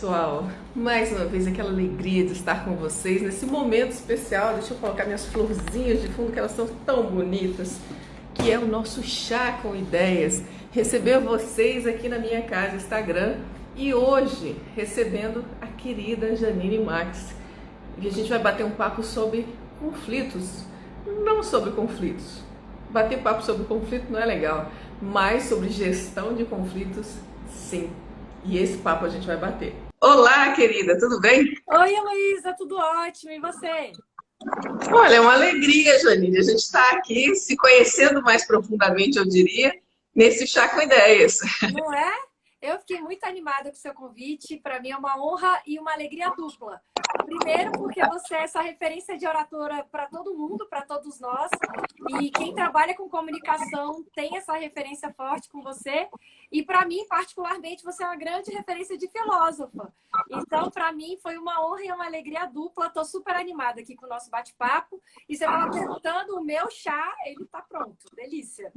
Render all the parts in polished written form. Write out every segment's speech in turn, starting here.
pessoal? Mais uma vez aquela alegria de estar com vocês nesse momento especial. Deixa eu colocar minhas florzinhas de fundo, que elas são tão bonitas, que é o nosso Chá com Ideias. Receber vocês aqui na minha casa, Instagram, e hoje recebendo a querida Janine Max. E a gente vai bater um papo sobre conflitos, não sobre conflitos. Bater papo sobre conflito não é legal, mas sobre gestão de conflitos, sim. E esse papo a gente vai bater. Olá, querida, tudo bem? Oi, Heloísa, tudo ótimo. E você? Olha, é uma alegria, Janine. A gente está aqui se conhecendo mais profundamente, eu diria, nesse Chá com Ideias. Não é? Eu fiquei muito animada com o seu convite. Para mim é uma honra e uma alegria dupla. Primeiro, porque você é essa referência de oratora para todo mundo, para todos nós. E quem trabalha com comunicação tem essa referência forte com você. E para mim, particularmente, você é uma grande referência de filósofa. Então, para mim, foi uma honra e uma alegria dupla. Estou super animada aqui com o nosso bate-papo. E você estava perguntando, o meu chá, ele está pronto. Delícia.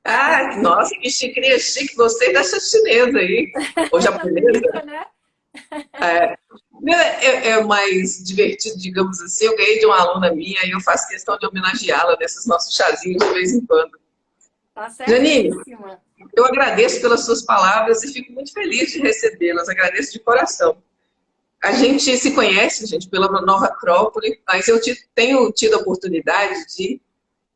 Ah, nossa, que xicrinha chique. Gostei dessa chinesa aí. Ou japonesa. Né? É mais divertido, digamos assim. Eu ganhei de uma aluna minha e eu faço questão de homenageá-la nesses nossos chazinhos de vez em quando. Tá Janine, certíssima. eu agradeço pelas suas palavras e fico muito feliz de recebê-las. Agradeço de coração. A gente se conhece, gente, pela Nova Acrópole, mas eu tenho tido a oportunidade de,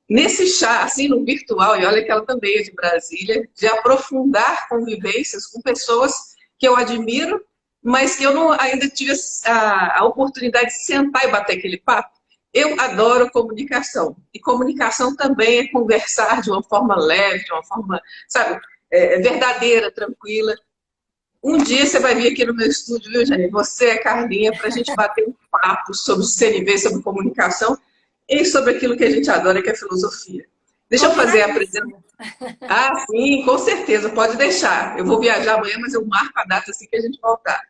nesse chá, assim, no virtual, e olha que ela também é de Brasília, de aprofundar convivências com pessoas que eu admiro, mas que eu não ainda tive a oportunidade de sentar e bater aquele papo. Eu adoro comunicação. E comunicação também é conversar de uma forma leve, de uma forma, sabe, verdadeira, tranquila. Um dia você vai vir aqui no meu estúdio, viu, Jane? Você é Carlinha, para a gente bater um papo sobre CNV, sobre comunicação e sobre aquilo que a gente adora, que é filosofia. Deixa eu fazer a apresentação. Ah, sim, com certeza, pode deixar. Eu vou viajar amanhã, mas eu marco a data assim que a gente voltar.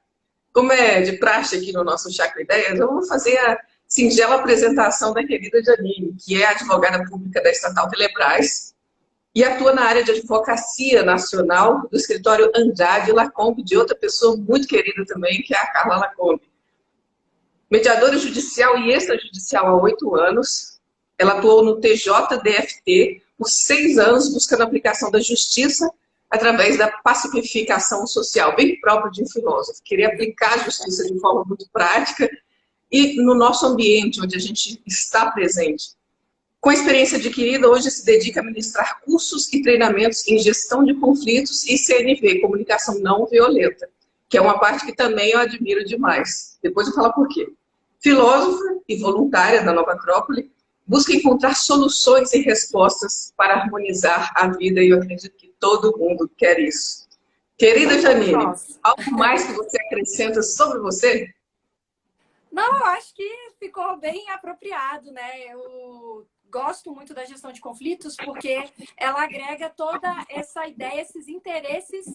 Como é de praxe aqui no nosso Chá com Ideias, eu vou fazer a singela apresentação da querida Janine, que é advogada pública da Estatal Telebrás e atua na área de advocacia nacional do escritório Andrade Lacombe, de outra pessoa muito querida também, que é a Carla Lacombe. Mediadora judicial e extrajudicial há 8 anos, ela atuou no TJDFT por 6 anos, buscando a aplicação da justiça através da pacificação social, bem próprio de um filósofo. Queria aplicar a justiça de forma muito prática e no nosso ambiente, onde a gente está presente. Com a experiência adquirida, hoje se dedica a ministrar cursos e treinamentos em gestão de conflitos e CNV, comunicação não violenta, que é uma parte que também eu admiro demais. Depois eu falo por quê. Filósofa e voluntária da Nova Acrópole, busca encontrar soluções e respostas para harmonizar a vida e eu acredito que todo mundo quer isso. Querida Janine, algo mais que você acrescenta sobre você? Não, eu acho que ficou bem apropriado, né? Eu gosto muito da gestão de conflitos porque ela agrega toda essa ideia, esses interesses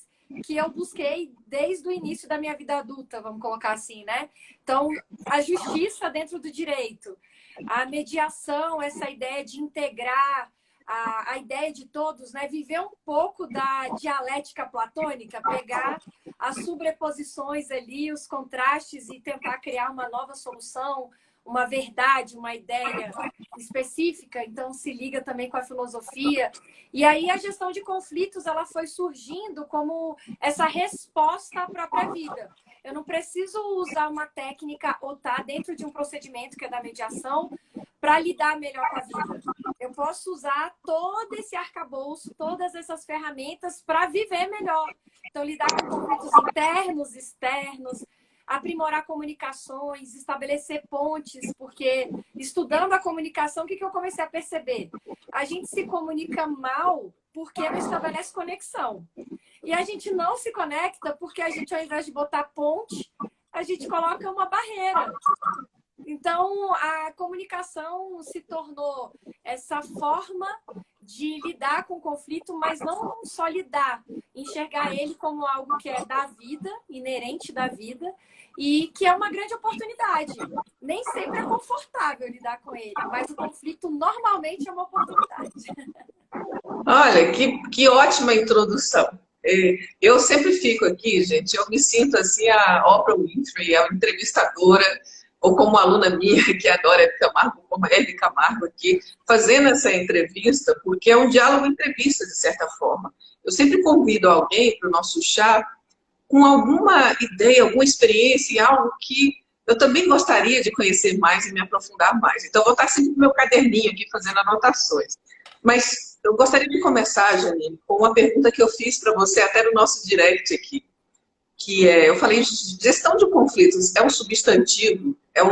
que eu busquei desde o início da minha vida adulta, vamos colocar assim, né? Então, a justiça dentro do direito, a mediação, essa ideia de integrar a ideia de todos, né? Viver um pouco da dialética platônica, pegar as sobreposições ali, os contrastes e tentar criar uma nova solução, uma verdade, uma ideia específica, então se liga também com a filosofia. E aí a gestão de conflitos, ela foi surgindo como essa resposta à própria vida. Eu não preciso usar uma técnica ou estar dentro de um procedimento que é da mediação para lidar melhor com a vida. Eu posso usar todo esse arcabouço, todas essas ferramentas para viver melhor. Então, lidar com conflitos internos, externos, aprimorar comunicações, estabelecer pontes, porque estudando a comunicação, o que eu comecei a perceber? A gente se comunica mal porque não estabelece conexão. E a gente não se conecta porque a gente, ao invés de botar ponte, a gente coloca uma barreira. Então, a comunicação se tornou essa forma de lidar com o conflito, mas não só lidar, enxergar ele como algo que é da vida, inerente da vida, e que é uma grande oportunidade. Nem sempre é confortável lidar com ele, mas o conflito normalmente é uma oportunidade. Olha, que ótima introdução. Eu sempre fico aqui, gente, eu me sinto assim a Oprah Winfrey, a entrevistadora, ou como aluna minha, que adora Hebe Camargo, como a Hebe Camargo aqui, fazendo essa entrevista, porque é um diálogo-entrevista, de certa forma. Eu sempre convido alguém para o nosso chá com alguma ideia, alguma experiência, algo que eu também gostaria de conhecer mais e me aprofundar mais. Então, eu vou estar sempre com o meu caderninho aqui fazendo anotações. Mas eu gostaria de começar, Janine, com uma pergunta que eu fiz para você até no nosso direct aqui, que é, eu falei, gestão de conflitos é um substantivo, é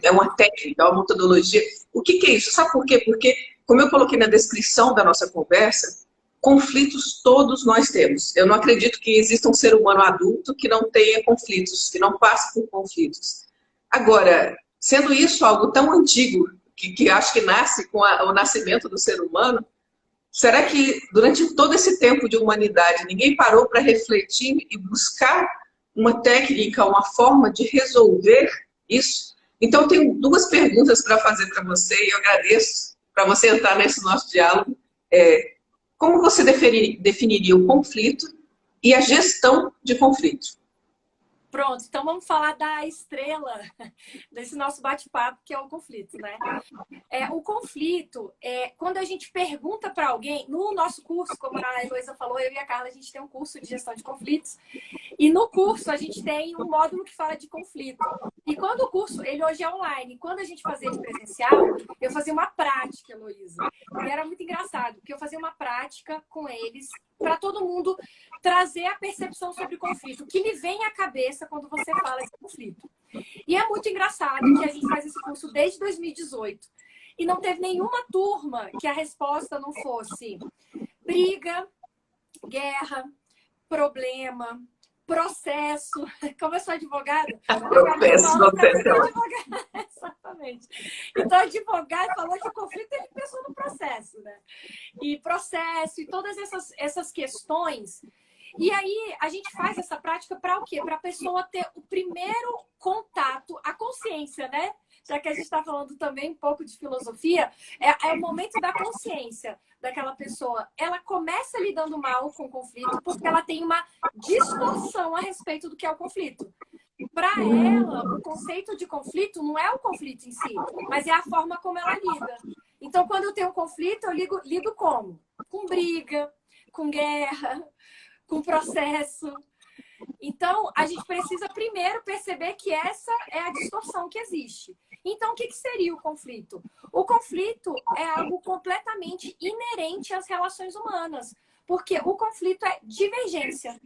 uma técnica, é uma metodologia. O que é isso? Sabe por quê? Porque, como eu coloquei na descrição da nossa conversa, conflitos todos nós temos. Eu não acredito que exista um ser humano adulto que não tenha conflitos, que não passe por conflitos. Agora, sendo isso algo tão antigo, que acho que nasce com o nascimento do ser humano, será que durante todo esse tempo de humanidade ninguém parou para refletir e buscar uma técnica, uma forma de resolver isso? Então, eu tenho duas perguntas para fazer para você e eu agradeço para você entrar nesse nosso diálogo. Como você definiria o conflito e a gestão de conflito? Pronto, então vamos falar da estrela desse nosso bate-papo, que é o conflito, né? O conflito, quando a gente pergunta para alguém, no nosso curso, como a Heloísa falou, eu e a Carla, a gente tem um curso de gestão de conflitos, e no curso a gente tem um módulo que fala de conflito. E quando o curso, ele hoje é online, quando a gente fazia de presencial, eu fazia uma prática, Heloísa, e era muito engraçado, porque eu fazia uma prática com eles, para todo mundo trazer a percepção sobre o conflito, o que lhe vem à cabeça quando você fala de conflito. E é muito engraçado que a gente faz esse curso desde 2018 e não teve nenhuma turma que a resposta não fosse briga, guerra, problema, processo. Como eu sou advogada, exatamente. Então, advogado falou que o conflito ele pensou no processo, né? E processo e todas essas questões. E aí, a gente faz essa prática para o quê? Para a pessoa ter o primeiro contato, a consciência, né? Já que a gente está falando também um pouco de filosofia, é o momento da consciência daquela pessoa. Ela começa lidando mal com o conflito porque ela tem uma distorção a respeito do que é o conflito. Para ela, o conceito de conflito não é o conflito em si, mas é a forma como ela lida. Então, quando eu tenho um conflito, eu lido como? Com briga, com guerra, com processo. Então, a gente precisa primeiro perceber que essa é a distorção que existe. Então, o que seria o conflito? O conflito é algo completamente inerente às relações humanas, porque o conflito é divergência,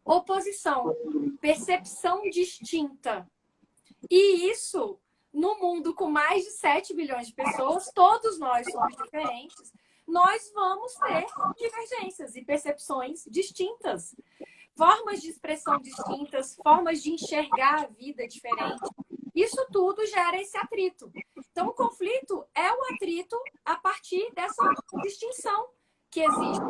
oposição, percepção distinta. E isso, no mundo com mais de 7 bilhões de pessoas, todos nós somos diferentes, nós vamos ter divergências e percepções distintas. Formas de expressão distintas, formas de enxergar a vida diferente. Isso tudo gera esse atrito. Então, o conflito é o atrito a partir dessa distinção que existe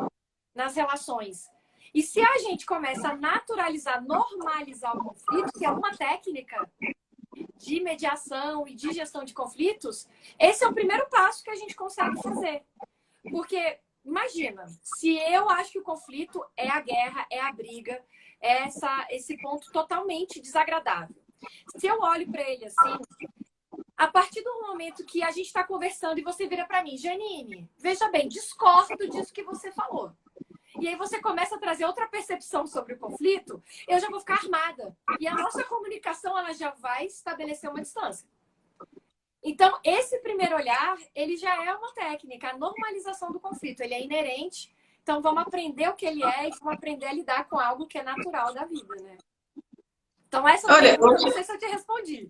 nas relações. E se a gente começa a naturalizar, normalizar o conflito, que é uma técnica de mediação e de gestão de conflitos, esse é o primeiro passo que a gente consegue fazer. Porque, imagina, se eu acho que o conflito é a guerra, é a briga, é esse ponto totalmente desagradável. Se eu olho para ele assim, a partir do momento que a gente está conversando e você vira para mim, Janine, veja bem, discordo disso que você falou. E aí você começa a trazer outra percepção sobre o conflito, eu já vou ficar armada. E a nossa comunicação, ela já vai estabelecer uma distância. Então, esse primeiro olhar, ele já é uma técnica, a normalização do conflito. Ele é inerente, então vamos aprender o que ele é e vamos aprender a lidar com algo que é natural da vida, né? Então, essa pergunta, não sei se eu te respondi.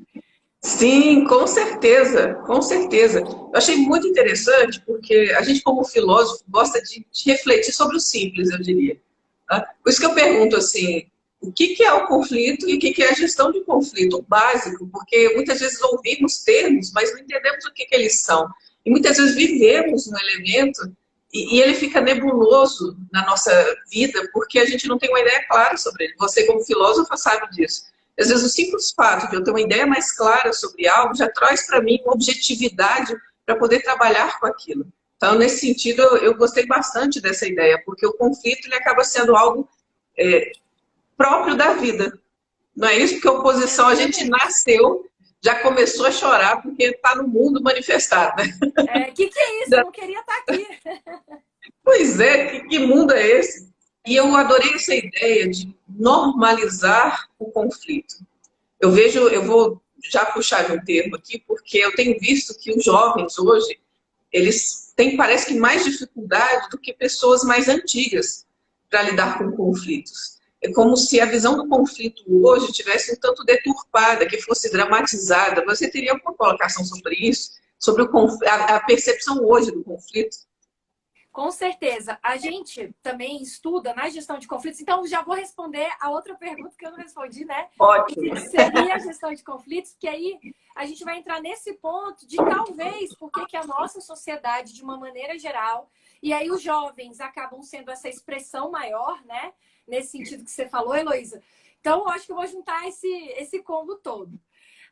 Sim, com certeza, com certeza. Eu achei muito interessante porque a gente, como filósofo, gosta de refletir sobre o simples, eu diria. Tá? Por isso que eu pergunto assim, o que é o conflito e o que é a gestão de conflito, o básico, porque muitas vezes ouvimos termos, mas não entendemos o que eles são. E muitas vezes vivemos um elemento e ele fica nebuloso na nossa vida porque a gente não tem uma ideia clara sobre ele. Você, como filósofa, sabe disso. Às vezes, o simples fato de eu ter uma ideia mais clara sobre algo já traz para mim uma objetividade para poder trabalhar com aquilo. Então, nesse sentido, eu gostei bastante dessa ideia, porque o conflito ele acaba sendo algo próprio da vida. Não é isso? Porque a oposição, a gente nasceu, já começou a chorar porque está no mundo manifestado, né? Que é isso? Eu não queria estar aqui. Pois é, que mundo é esse? E eu adorei essa ideia de normalizar o conflito. Eu vou já puxar um termo aqui, porque eu tenho visto que os jovens hoje, eles têm, parece que, mais dificuldade do que pessoas mais antigas para lidar com conflitos. É como se a visão do conflito hoje tivesse um tanto deturpada, que fosse dramatizada. Você teria alguma colocação sobre isso? Sobre a percepção hoje do conflito? Com certeza. A gente também estuda na gestão de conflitos. Então, já vou responder a outra pergunta que eu não respondi, né? Ótimo. O que seria a gestão de conflitos? Porque aí a gente vai entrar nesse ponto de talvez porque que a nossa sociedade, de uma maneira geral, e aí os jovens acabam sendo essa expressão maior, né? Nesse sentido que você falou, Heloísa. Então, eu acho que eu vou juntar esse combo todo.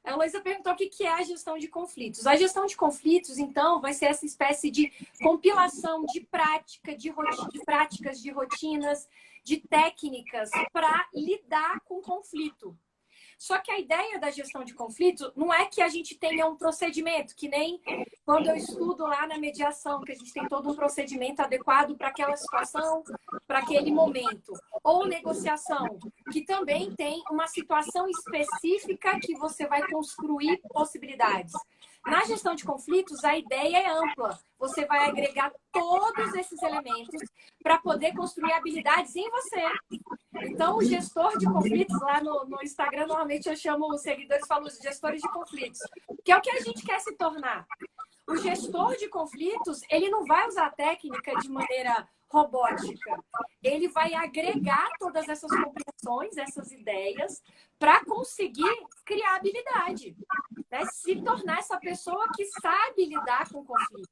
A Heloísa perguntou o que é a gestão de conflitos. A gestão de conflitos, então, vai ser essa espécie de compilação de práticas, de rotinas, de técnicas para lidar com conflito. Só que a ideia da gestão de conflito não é que a gente tenha um procedimento, que nem quando eu estudo lá na mediação, que a gente tem todo um procedimento adequado para aquela situação, para aquele momento. Ou negociação, que também tem uma situação específica que você vai construir possibilidades. Na gestão de conflitos, a ideia é ampla. Você vai agregar todos esses elementos para poder construir habilidades em você. Então, o gestor de conflitos, lá no Instagram, normalmente eu chamo os seguidores, falo os gestores de conflitos, que é o que a gente quer se tornar. O gestor de conflitos, ele não vai usar a técnica de maneira robótica. Ele vai agregar todas essas compreensões, essas ideias, para conseguir criar habilidade, né? Se tornar essa pessoa que sabe lidar com o conflito.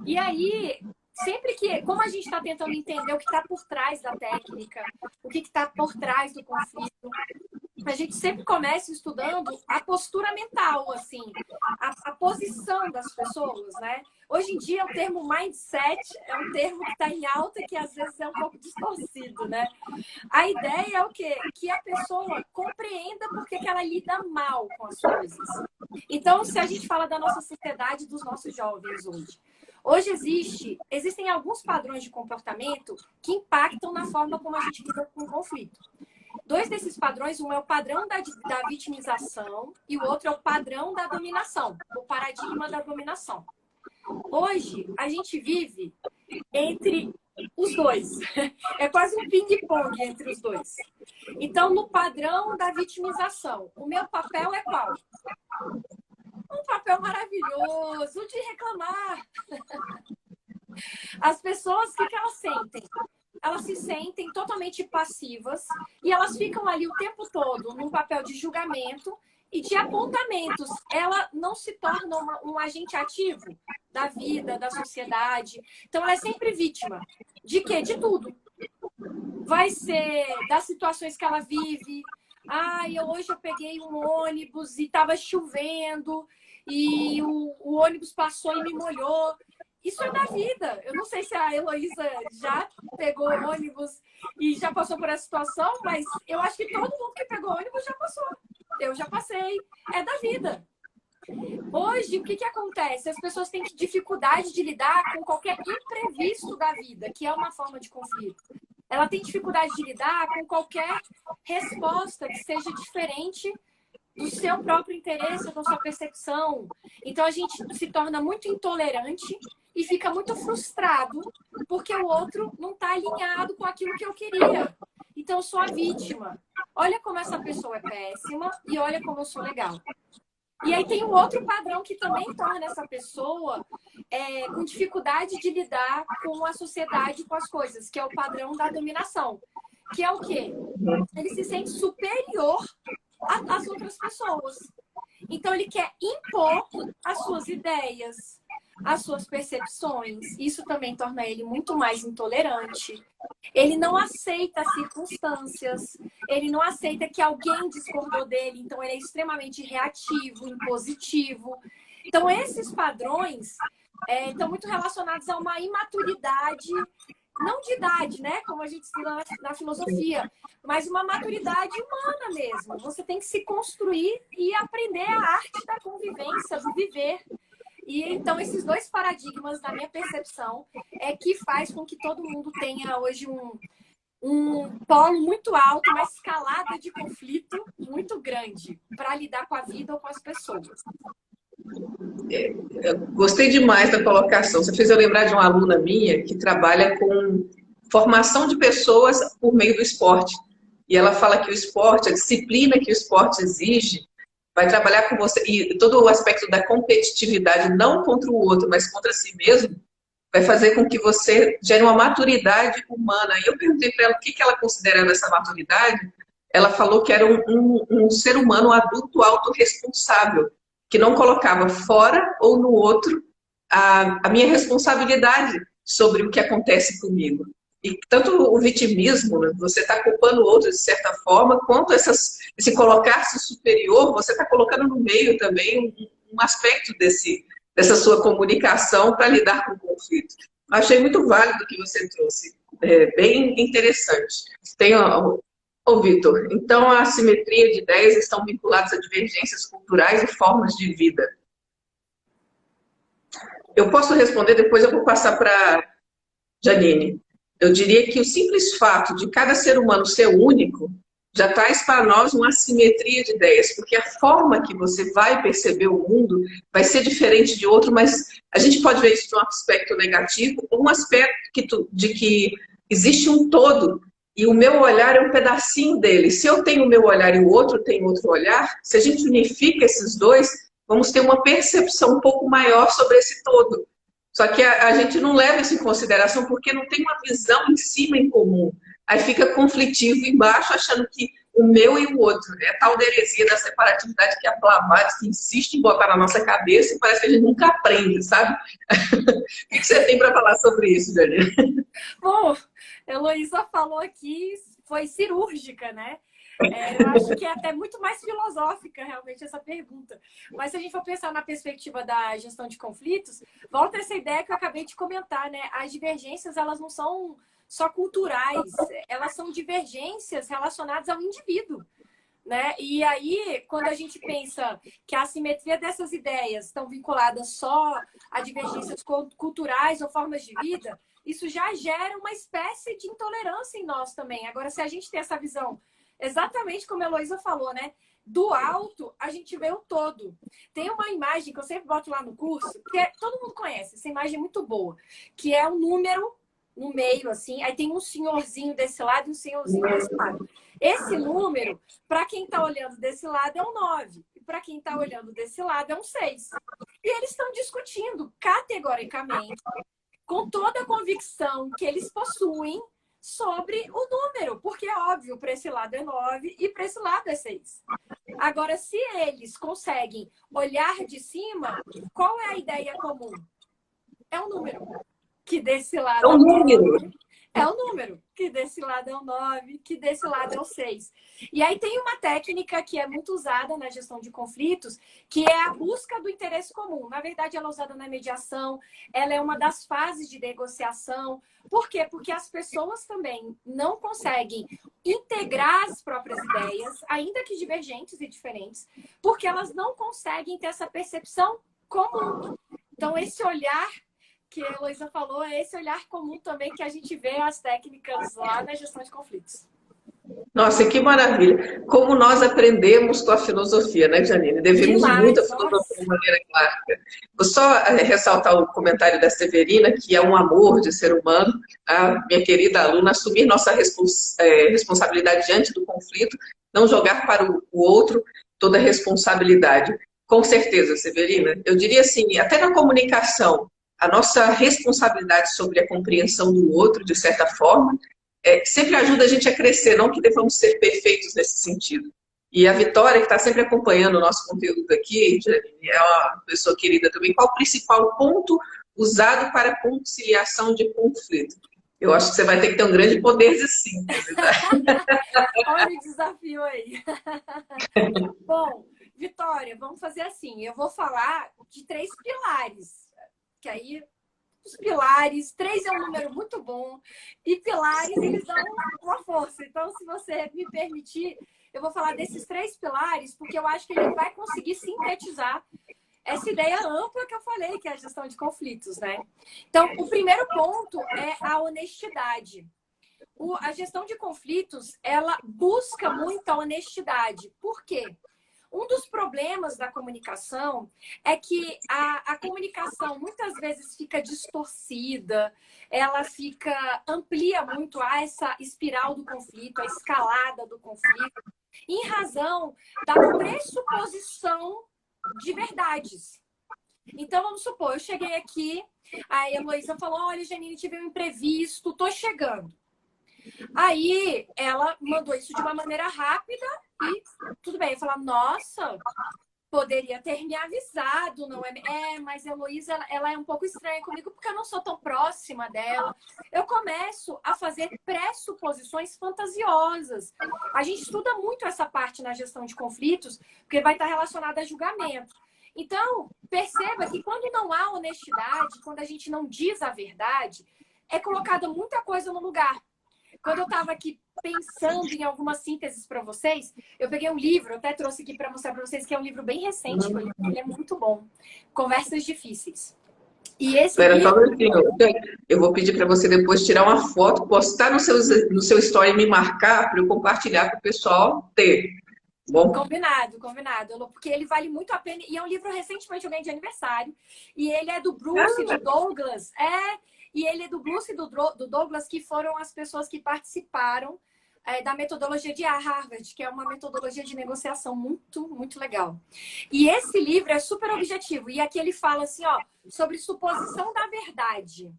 E aí, sempre que, como a gente está tentando entender o que está por trás da técnica, o que está por trás do conflito, a gente sempre começa estudando a postura mental, assim, a posição das pessoas, né? Hoje em dia, o termo mindset é um termo que está em alta, que às vezes é um pouco distorcido, né? A ideia é o quê? Que a pessoa compreenda por que ela lida mal com as coisas. Então, se a gente fala da nossa sociedade, dos nossos jovens hoje existem alguns padrões de comportamento que impactam na forma como a gente lida com o conflito. Dois desses padrões, um é o padrão da vitimização e o outro é o padrão da dominação, o paradigma da dominação. Hoje, a gente vive entre os dois. É quase um ping-pong entre os dois. Então, no padrão da vitimização, o meu papel é qual? Um papel maravilhoso de reclamar. As pessoas, o que elas sentem? Elas se sentem totalmente passivas e elas ficam ali o tempo todo num papel de julgamento e de apontamentos. Ela não se torna um agente ativo da vida, da sociedade. Então, ela é sempre vítima. De quê? De tudo. Vai ser das situações que ela vive. Hoje eu peguei um ônibus e estava chovendo e o ônibus passou e me molhou. Isso é da vida. Eu não sei se a Heloísa já pegou ônibus e já passou por essa situação, mas eu acho que todo mundo que pegou ônibus já passou. Eu já passei. É da vida. Hoje, o que acontece? As pessoas têm dificuldade de lidar com qualquer imprevisto da vida, que é uma forma de conflito. Ela tem dificuldade de lidar com qualquer resposta que seja diferente do seu próprio interesse, da sua percepção. Então, a gente se torna muito intolerante e fica muito frustrado porque o outro não está alinhado com aquilo que eu queria. Então, eu sou a vítima. Olha como essa pessoa é péssima e olha como eu sou legal. E aí tem um outro padrão que também torna essa pessoa com dificuldade de lidar com a sociedade, com as coisas, que é o padrão da dominação. Que é o quê? Ele se sente superior às outras pessoas. Então, ele quer impor as suas ideias, as suas percepções. Isso também torna ele muito mais intolerante. Ele não aceita circunstâncias, ele não aceita que alguém discordou dele, então ele é extremamente reativo, impositivo. Então, esses padrões estão muito relacionados a uma imaturidade não de idade, né? Como a gente ensina na filosofia, mas uma maturidade humana mesmo. Você tem que se construir e aprender a arte da convivência, do viver. E então esses dois paradigmas, na minha percepção, é que faz com que todo mundo tenha hoje um polo muito alto, uma escalada de conflito muito grande para lidar com a vida ou com as pessoas. Eu gostei demais da colocação. Você fez eu lembrar de uma aluna minha que trabalha com formação de pessoas por meio do esporte. E ela fala que o esporte, a disciplina que o esporte exige, vai trabalhar com você, e todo o aspecto da competitividade, não contra o outro, mas contra si mesmo, vai fazer com que você gere uma maturidade humana. E eu perguntei para ela o que ela considerava essa maturidade. Ela falou que era um ser humano, um adulto autorresponsável, que não colocava fora ou no outro a minha responsabilidade sobre o que acontece comigo. E tanto o vitimismo, né, você está culpando o outro de certa forma, quanto esse colocar-se superior, você está colocando no meio também um aspecto dessa sua comunicação para lidar com o conflito. Achei muito válido o que você trouxe, bem interessante. Tem, Vitor, então a assimetria de ideias estão vinculadas a divergências culturais e formas de vida. Eu posso responder, depois eu vou passar para Janine. Eu diria que o simples fato de cada ser humano ser único já traz para nós uma assimetria de ideias, porque a forma que você vai perceber o mundo vai ser diferente de outro, mas a gente pode ver isso de um aspecto negativo ou um aspecto de que existe um todo e o meu olhar é um pedacinho dele. Se eu tenho o meu olhar e o outro tem outro olhar, se a gente unifica esses dois, vamos ter uma percepção um pouco maior sobre esse todo. Só que a gente não leva isso em consideração porque não tem uma visão em cima em comum. Aí fica conflitivo embaixo, achando que o meu e o outro. É a tal da heresia da separatividade que a Blavatsky insiste em botar na nossa cabeça e parece que a gente nunca aprende, sabe? O que você tem para falar sobre isso, Janine? Bom, a Heloísa falou aqui, foi cirúrgica, né? Eu acho que é até muito mais filosófica, realmente, essa pergunta. Mas se a gente for pensar na perspectiva da gestão de conflitos, volta essa ideia que eu acabei de comentar, né? As divergências, elas não são só culturais, elas são divergências relacionadas ao indivíduo, né? E aí, quando a gente pensa que a assimetria dessas ideias estão vinculadas só a divergências culturais ou formas de vida, isso já gera uma espécie de intolerância em nós também. Agora, se a gente tem essa visão, exatamente como a Heloísa falou, né? Do alto, a gente vê o todo. Tem uma imagem que eu sempre boto lá no curso, que todo mundo conhece, essa imagem é muito boa, que é um número no meio, assim, aí tem um senhorzinho desse lado e um senhorzinho desse lado. Esse número, para quem está olhando desse lado, é um 9. E para quem está olhando desse lado, é um 6. E eles estão discutindo categoricamente, com toda a convicção que eles possuem sobre o número. Porque é óbvio, para esse lado é 9 e para esse lado é 6. Agora, se eles conseguem olhar de cima, qual é a ideia comum? É um número. Que desse lado É um número. É o número, que desse lado é o 9, que desse lado é o 6. E aí tem uma técnica que é muito usada na gestão de conflitos, que é a busca do interesse comum. Na verdade, ela é usada na mediação, ela é uma das fases de negociação. Por quê? Porque as pessoas também não conseguem integrar as próprias ideias, ainda que divergentes e diferentes, porque elas não conseguem ter essa percepção comum. Então, esse olhar que a Heloísa falou, é esse olhar comum também que a gente vê as técnicas lá na gestão de conflitos. Nossa, que maravilha. Como nós aprendemos com a filosofia, né, Janine? Devemos muito à filosofia de maneira clara. Vou só ressaltar o comentário da Severina, que é um amor de ser humano, a minha querida aluna, assumir nossa responsabilidade diante do conflito, não jogar para o outro toda a responsabilidade. Com certeza, Severina. Eu diria assim, até na comunicação, a nossa responsabilidade sobre a compreensão do outro, de certa forma, sempre ajuda a gente a crescer, não que devamos ser perfeitos nesse sentido. E a Vitória, que está sempre acompanhando o nosso conteúdo aqui, é uma pessoa querida também. Qual o principal ponto usado para conciliação de conflito? Eu acho que você vai ter que ter um grande poder de síntese. Olha o desafio aí. Bom, Vitória, vamos fazer assim. Eu vou falar de 3 pilares, que aí os pilares, 3 é um número muito bom, e pilares, eles dão uma força. Então, se você me permitir, eu vou falar desses 3 pilares, porque eu acho que ele vai conseguir sintetizar essa ideia ampla que eu falei, que é a gestão de conflitos, né? Então, o primeiro ponto é a honestidade. A gestão de conflitos, ela busca muita honestidade. Por quê? Um dos problemas da comunicação é que a comunicação muitas vezes fica distorcida, ela amplia muito essa espiral do conflito, a escalada do conflito, em razão da pressuposição de verdades. Então, vamos supor, eu cheguei aqui, a Heloísa falou, olha, Janine, tive um imprevisto, tô chegando. Aí, ela mandou isso de uma maneira rápida e tudo bem. Eu falei, nossa, poderia ter me avisado, não é? Mas a Heloísa, ela é um pouco estranha comigo porque eu não sou tão próxima dela. Eu começo a fazer pressuposições fantasiosas. A gente estuda muito essa parte na gestão de conflitos, porque vai estar relacionada a julgamento. Então, perceba que quando não há honestidade, quando a gente não diz a verdade, é colocada muita coisa no lugar. Quando eu estava aqui pensando em algumas sínteses para vocês, eu peguei um livro, eu até trouxe aqui para mostrar para vocês, que é um livro bem recente, ele é muito bom. Conversas Difíceis. E esse Espera livro... só um minutinho. Eu vou pedir para você depois tirar uma foto, postar no seu story e me marcar para eu compartilhar para o pessoal ter. Bom? Combinado. Porque ele vale muito a pena. E é um livro recentemente eu ganhei de aniversário. E ele é do Bruce e do Douglas. E ele é do Bruce e do Douglas, que foram as pessoas que participaram da metodologia de Harvard, que é uma metodologia de negociação muito, muito legal. E esse livro é super objetivo. E aqui ele fala assim, ó, sobre suposição da verdade,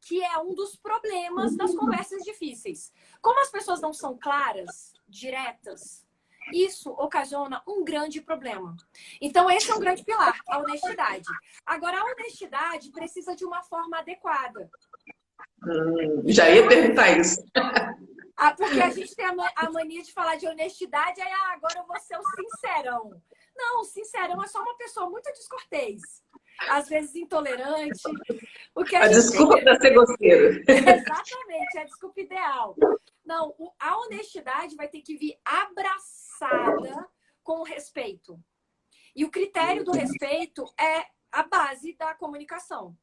que é um dos problemas das conversas difíceis. Como as pessoas não são claras, diretas, isso ocasiona um grande problema. Então, esse é um grande pilar, a honestidade. Agora, a honestidade precisa de uma forma adequada. Já ia perguntar isso. Porque a gente tem a mania de falar de honestidade, aí agora eu vou ser o sincerão. Não, o sincerão é só uma pessoa muito descortês. Às vezes intolerante. A desculpa para ser grosseiro. Exatamente, é a desculpa ideal. Não, a honestidade vai ter que vir abraçada com o respeito. E o critério do respeito é a base da comunicação.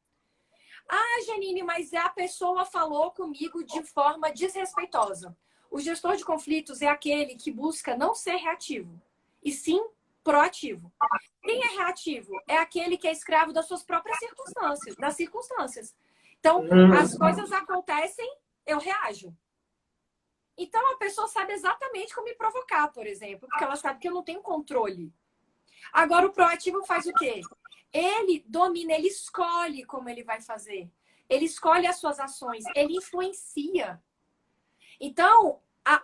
Ah, Janine, mas a pessoa falou comigo de forma desrespeitosa. O gestor de conflitos é aquele que busca não ser reativo, e sim proativo. Quem é reativo? É aquele que é escravo das suas próprias circunstâncias. Então, as coisas acontecem, eu reajo. Então, a pessoa sabe exatamente como me provocar, por exemplo, porque ela sabe que eu não tenho controle. Agora, o proativo faz o quê? Ele domina, ele escolhe como ele vai fazer. Ele escolhe as suas ações, ele influencia. Então,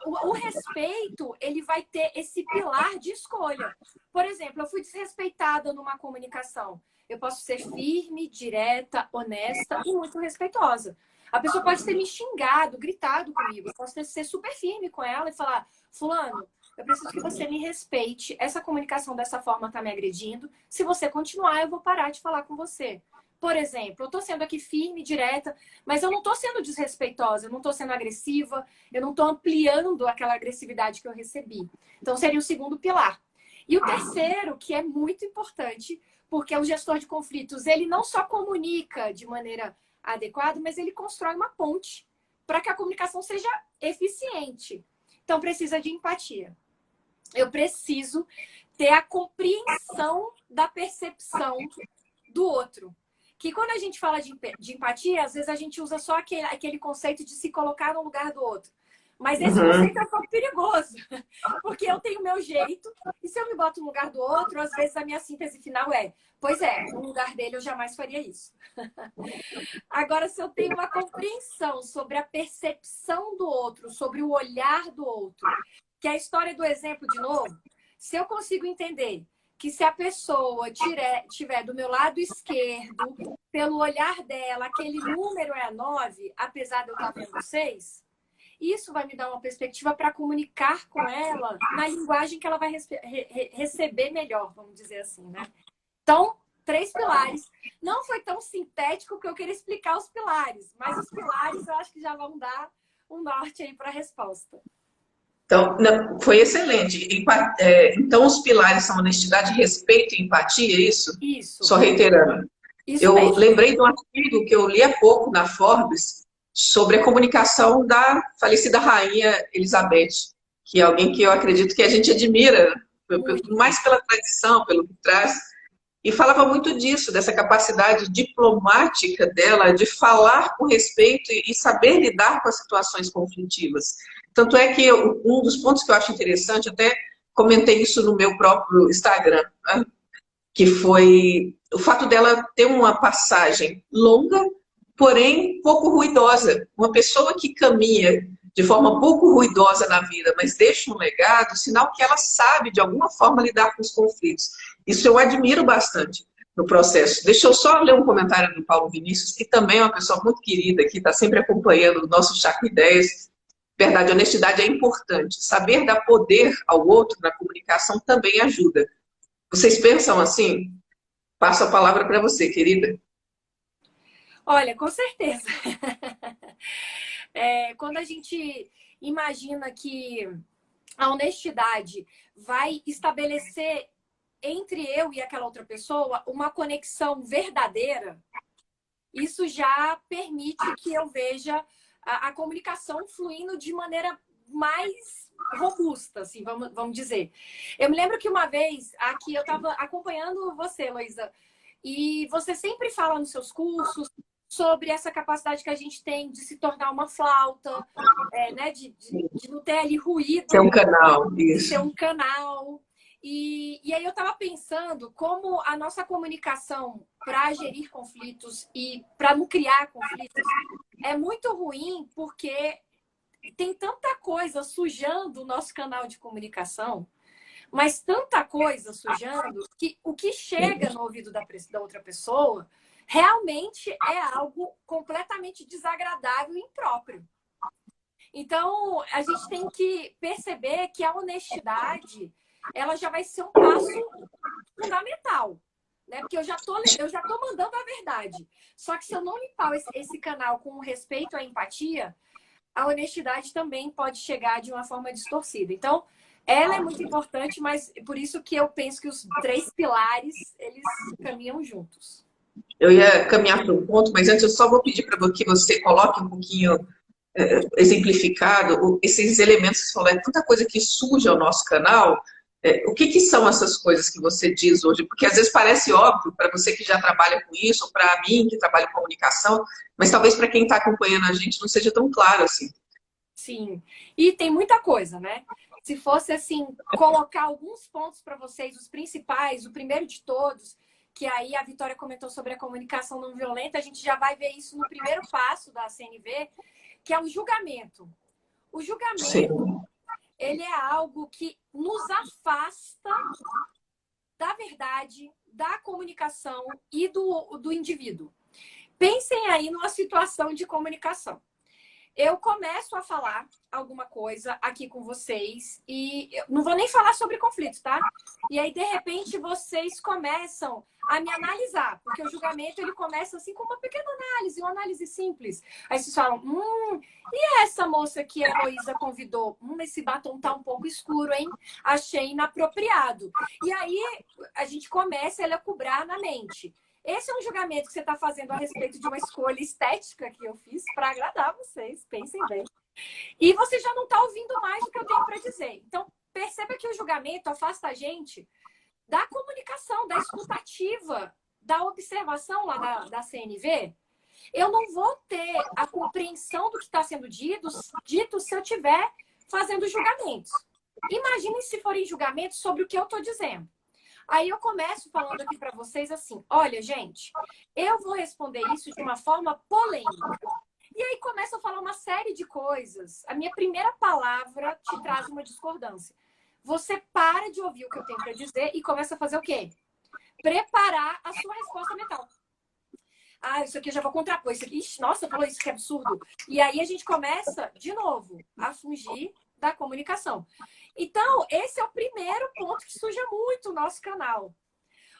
o respeito, ele vai ter esse pilar de escolha. Por exemplo, eu fui desrespeitada numa comunicação. Eu posso ser firme, direta, honesta e muito respeitosa. A pessoa pode ter me xingado, gritado comigo. Eu posso ser super firme com ela e falar, fulano, eu preciso que você me respeite. Essa comunicação dessa forma está me agredindo. Se você continuar, eu vou parar de falar com você. Por exemplo, eu estou sendo aqui firme, direta, mas eu não estou sendo desrespeitosa, eu não estou sendo agressiva, eu não estou ampliando aquela agressividade que eu recebi. Então, seria o segundo pilar. E o terceiro, que é muito importante, porque o gestor de conflitos, ele não só comunica de maneira adequada, mas ele constrói uma ponte para que a comunicação seja eficiente. Então, precisa de empatia. Eu preciso ter a compreensão da percepção do outro. Que quando a gente fala de empatia, às vezes a gente usa só aquele conceito de se colocar no lugar do outro. Mas esse conceito é um pouco perigoso, porque eu tenho o meu jeito, e se eu me boto no lugar do outro, às vezes a minha síntese final é, pois é, no lugar dele eu jamais faria isso. Agora, se eu tenho uma compreensão sobre a percepção do outro, sobre o olhar do outro, que é a história do exemplo de novo, se eu consigo entender que se a pessoa tiver do meu lado esquerdo, pelo olhar dela, aquele número é 9, apesar de eu estar vendo 6, isso vai me dar uma perspectiva para comunicar com ela na linguagem que ela vai receber melhor, vamos dizer assim, né? Então, 3 pilares. Não foi tão sintético que eu queria explicar os pilares, mas os pilares eu acho que já vão dar um norte aí para a resposta. Então, foi excelente. Então, os pilares são honestidade, respeito e empatia, é isso? Isso. Só reiterando. Isso Eu mesmo. lembrei de um artigo que eu li há pouco na Forbes sobre a comunicação da falecida rainha Elizabeth, que é alguém que eu acredito que a gente admira, mais pela tradição, pelo que traz. E falava muito disso, dessa capacidade diplomática dela de falar com respeito e saber lidar com as situações conflitivas. Tanto é que um dos pontos que eu acho interessante, até comentei isso no meu próprio Instagram, né? Que foi o fato dela ter uma passagem longa, porém pouco ruidosa. Uma pessoa que caminha de forma pouco ruidosa na vida, mas deixa um legado, sinal que ela sabe, de alguma forma, lidar com os conflitos. Isso eu admiro bastante no processo. Deixa eu só ler um comentário do Paulo Vinícius, que também é uma pessoa muito querida, que está sempre acompanhando o nosso Chá com Ideias. Verdade, honestidade é importante. Saber dar poder ao outro na comunicação também ajuda. Vocês pensam assim? Passo a palavra para você, querida. Olha, com certeza. Quando a gente imagina que a honestidade vai estabelecer entre eu e aquela outra pessoa uma conexão verdadeira, isso já permite que eu veja a comunicação fluindo de maneira mais robusta, assim, vamos dizer. Eu me lembro que uma vez aqui eu estava acompanhando você, Heloísa, e você sempre fala nos seus cursos sobre essa capacidade que a gente tem de se tornar uma flauta, né? de não ter ali ruído. Ser um canal, isso. Ser um canal. E aí eu estava pensando como a nossa comunicação para gerir conflitos e para não criar conflitos é muito ruim, porque tem tanta coisa sujando o nosso canal de comunicação, mas tanta coisa sujando, que o que chega no ouvido da outra pessoa realmente é algo completamente desagradável e impróprio. Então, a gente tem que perceber que a honestidade, ela já vai ser um passo fundamental, né? Porque eu já tô mandando a verdade. Só que se eu não limpar esse canal com respeito à empatia, a honestidade também pode chegar de uma forma distorcida. Então, ela é muito importante, mas por isso que eu penso que os 3 pilares, eles caminham juntos. Eu ia caminhar para um ponto, mas antes eu só vou pedir para que você coloque um pouquinho exemplificado esses elementos que você falou. É tanta coisa que suja o nosso canal. O que são essas coisas que você diz hoje? Porque às vezes parece óbvio para você que já trabalha com isso, ou para mim que trabalha com comunicação, mas talvez para quem está acompanhando a gente não seja tão claro assim. Sim, e tem muita coisa, né? Se fosse assim, colocar alguns pontos para vocês, os principais, o primeiro de todos, que aí a Vitória comentou sobre a comunicação não violenta, a gente já vai ver isso no primeiro passo da CNV, que é o julgamento. O julgamento, sim, ele é algo que nos afasta da verdade, da comunicação e do indivíduo. Pensem aí numa situação de comunicação. Eu começo a falar alguma coisa aqui com vocês e eu não vou nem falar sobre conflitos, tá? E aí, de repente, vocês começam a me analisar, porque o julgamento, ele começa assim com uma pequena análise, uma análise simples. Aí vocês falam, e essa moça que a Heloísa convidou? Esse batom tá um pouco escuro, hein? Achei inapropriado. E aí, a gente começa a elucubrar na mente. Esse é um julgamento que você está fazendo a respeito de uma escolha estética que eu fiz para agradar vocês, pensem bem. E você já não está ouvindo mais o que eu tenho para dizer. Então, perceba que o julgamento afasta a gente da comunicação, da escutativa, da observação lá da CNV. Eu não vou ter a compreensão do que está sendo dito se eu estiver fazendo julgamentos. Imaginem se forem julgamentos sobre o que eu estou dizendo. Aí eu começo falando aqui para vocês assim, olha, gente, eu vou responder isso de uma forma polêmica. E aí começo a falar uma série de coisas. A minha primeira palavra te traz uma discordância. Você para de ouvir o que eu tenho para dizer e começa a fazer o quê? Preparar a sua resposta mental. Ah, isso aqui eu já vou contrapor. Isso aqui, ixi, nossa, falou isso, que absurdo. E aí a gente começa, de novo, a fugir da comunicação. Então, esse é o primeiro ponto que suja muito o nosso canal.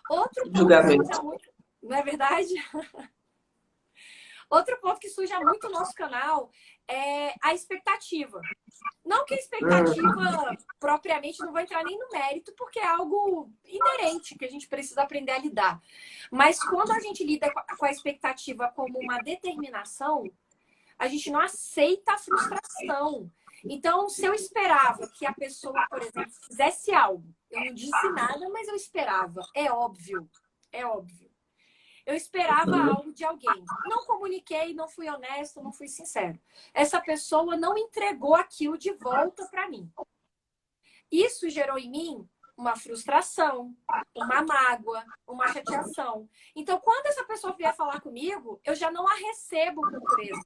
Outro ponto que julgamento. suja muito, não é verdade? Outro ponto que suja muito o nosso canal é a expectativa. Não que a expectativa propriamente, não vou entrar nem no mérito, porque é algo inerente que a gente precisa aprender a lidar. Mas quando a gente lida com a expectativa como uma determinação, a gente não aceita a frustração. Então, se eu esperava que a pessoa, por exemplo, fizesse algo, eu não disse nada, mas eu esperava. É óbvio, é óbvio. Eu esperava algo de alguém. Não comuniquei, não fui honesto, não fui sincero. Essa pessoa não entregou aquilo de volta para mim. Isso gerou em mim uma frustração, uma mágoa, uma chateação. Então, quando essa pessoa vier falar comigo, eu já não a recebo com pureza.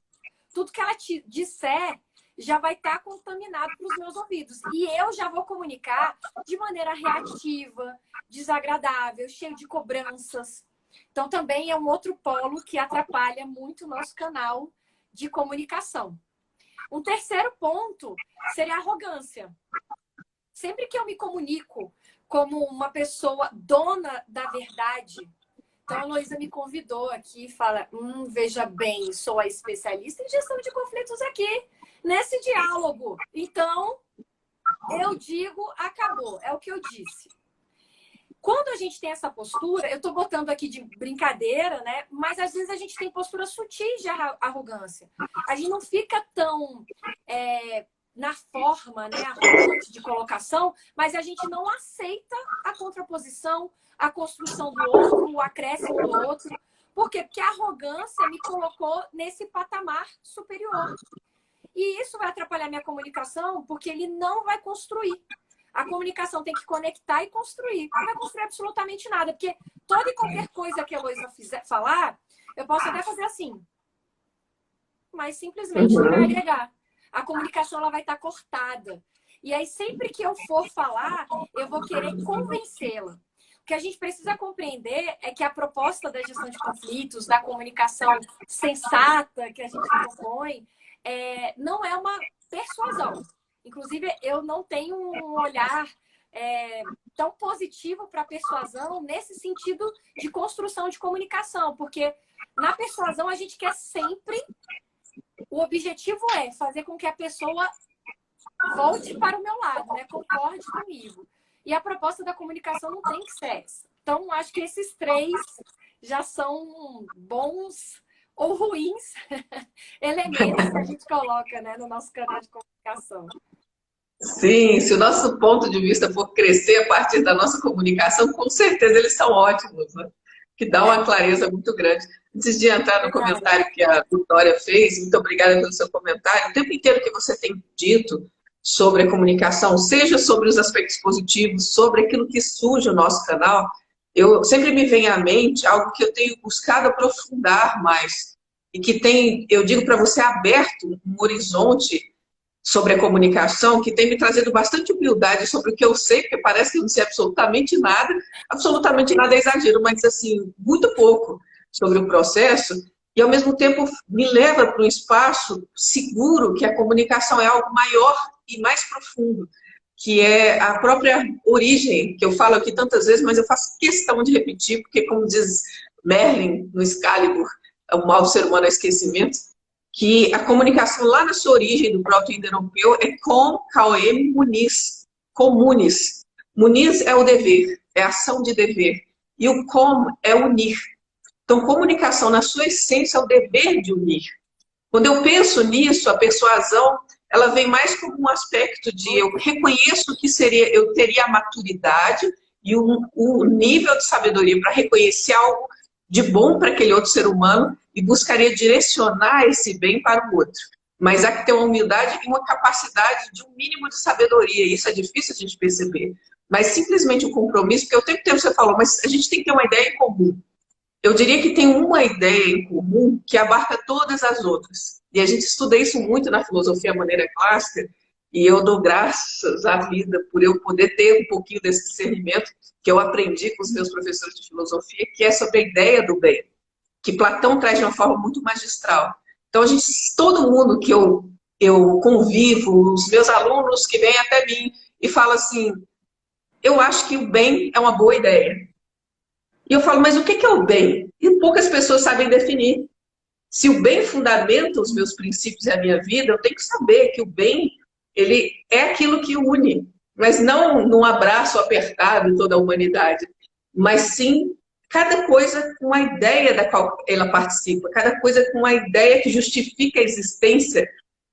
Tudo que ela te disser já vai estar contaminado para os meus ouvidos. E eu já vou comunicar de maneira reativa, desagradável, cheio de cobranças. Então, também é um outro polo que atrapalha muito o nosso canal de comunicação. Um terceiro ponto seria a arrogância. Sempre que eu me comunico como uma pessoa dona da verdade, então a Heloísa me convidou aqui e fala, veja bem, sou a especialista em gestão de conflitos aqui, nesse diálogo. Então, eu digo, acabou, é o que eu disse. Quando a gente tem essa postura, eu estou botando aqui de brincadeira, né? Mas às vezes a gente tem posturas sutis de arrogância. A gente não fica tão na forma, né, arrogante de colocação, mas a gente não aceita a contraposição, a construção do outro, o acréscimo do outro. Por quê? Porque a arrogância me colocou nesse patamar superior. E isso vai atrapalhar minha comunicação, porque ele não vai construir. A comunicação tem que conectar e construir. Não vai construir absolutamente nada, porque toda e qualquer coisa que a Heloísa falar, eu posso até fazer assim, mas simplesmente não vai agregar. A comunicação ela vai estar cortada. E aí, sempre que eu for falar, eu vou querer convencê-la. O que a gente precisa compreender é que a proposta da gestão de conflitos, da comunicação sensata que a gente propõe, não é uma persuasão. Inclusive, eu não tenho um olhar tão positivo para a persuasão nesse sentido de construção de comunicação, porque na persuasão a gente quer sempre... O objetivo é fazer com que a pessoa volte para o meu lado, né? Concorde comigo. E a proposta da comunicação não tem que ser essa. Então, acho que esses três já são bons ou ruins elementos que a gente coloca, né, no nosso canal de comunicação. Sim, se o nosso ponto de vista for crescer a partir da nossa comunicação, com certeza eles são ótimos, né? Que dá uma clareza muito grande. Antes de entrar no comentário que a Vitória fez, muito obrigada pelo seu comentário. O tempo inteiro que você tem dito sobre a comunicação, seja sobre os aspectos positivos, sobre aquilo que surge no nosso canal, sempre me vem à mente algo que eu tenho buscado aprofundar mais e que tem, eu digo para você, aberto um horizonte sobre a comunicação, que tem me trazido bastante humildade sobre o que eu sei, porque parece que eu não sei absolutamente nada é exagero, mas assim, muito pouco sobre o processo, e ao mesmo tempo me leva para um espaço seguro, que a comunicação é algo maior e mais profundo, que é a própria origem, que eu falo aqui tantas vezes, mas eu faço questão de repetir, porque como diz Merlin no Excalibur, o mal do ser humano é esquecimento, que a comunicação lá na sua origem do proto-indo-europeu é com Cauê Muniz, comunis. Muniz é o dever, é a ação de dever. E o com é unir. Então, comunicação na sua essência é o dever de unir. Quando eu penso nisso, a persuasão, ela vem mais como um aspecto de eu reconheço que eu teria a maturidade e o nível de sabedoria para reconhecer algo de bom para aquele outro ser humano e buscaria direcionar esse bem para o outro. Mas há que ter uma humildade e uma capacidade de um mínimo de sabedoria. Isso é difícil a gente perceber. Mas simplesmente o compromisso, porque o tempo inteiro você falou, mas a gente tem que ter uma ideia em comum. Eu diria que tem uma ideia em comum que abarca todas as outras. E a gente estuda isso muito na filosofia maneira clássica, e eu dou graças à vida por eu poder ter um pouquinho desse discernimento que eu aprendi com os meus professores de filosofia, que é sobre a ideia do bem, que Platão traz de uma forma muito magistral. Então, todo mundo que eu convivo, os meus alunos que vêm até mim e falam assim, eu acho que o bem é uma boa ideia. E eu falo, mas o que é o bem? E poucas pessoas sabem definir. Se o bem fundamenta os meus princípios e a minha vida, eu tenho que saber que o bem, ele é aquilo que une, mas não num abraço apertado em toda a humanidade, mas sim cada coisa com a ideia da qual ela participa, cada coisa com a ideia que justifica a existência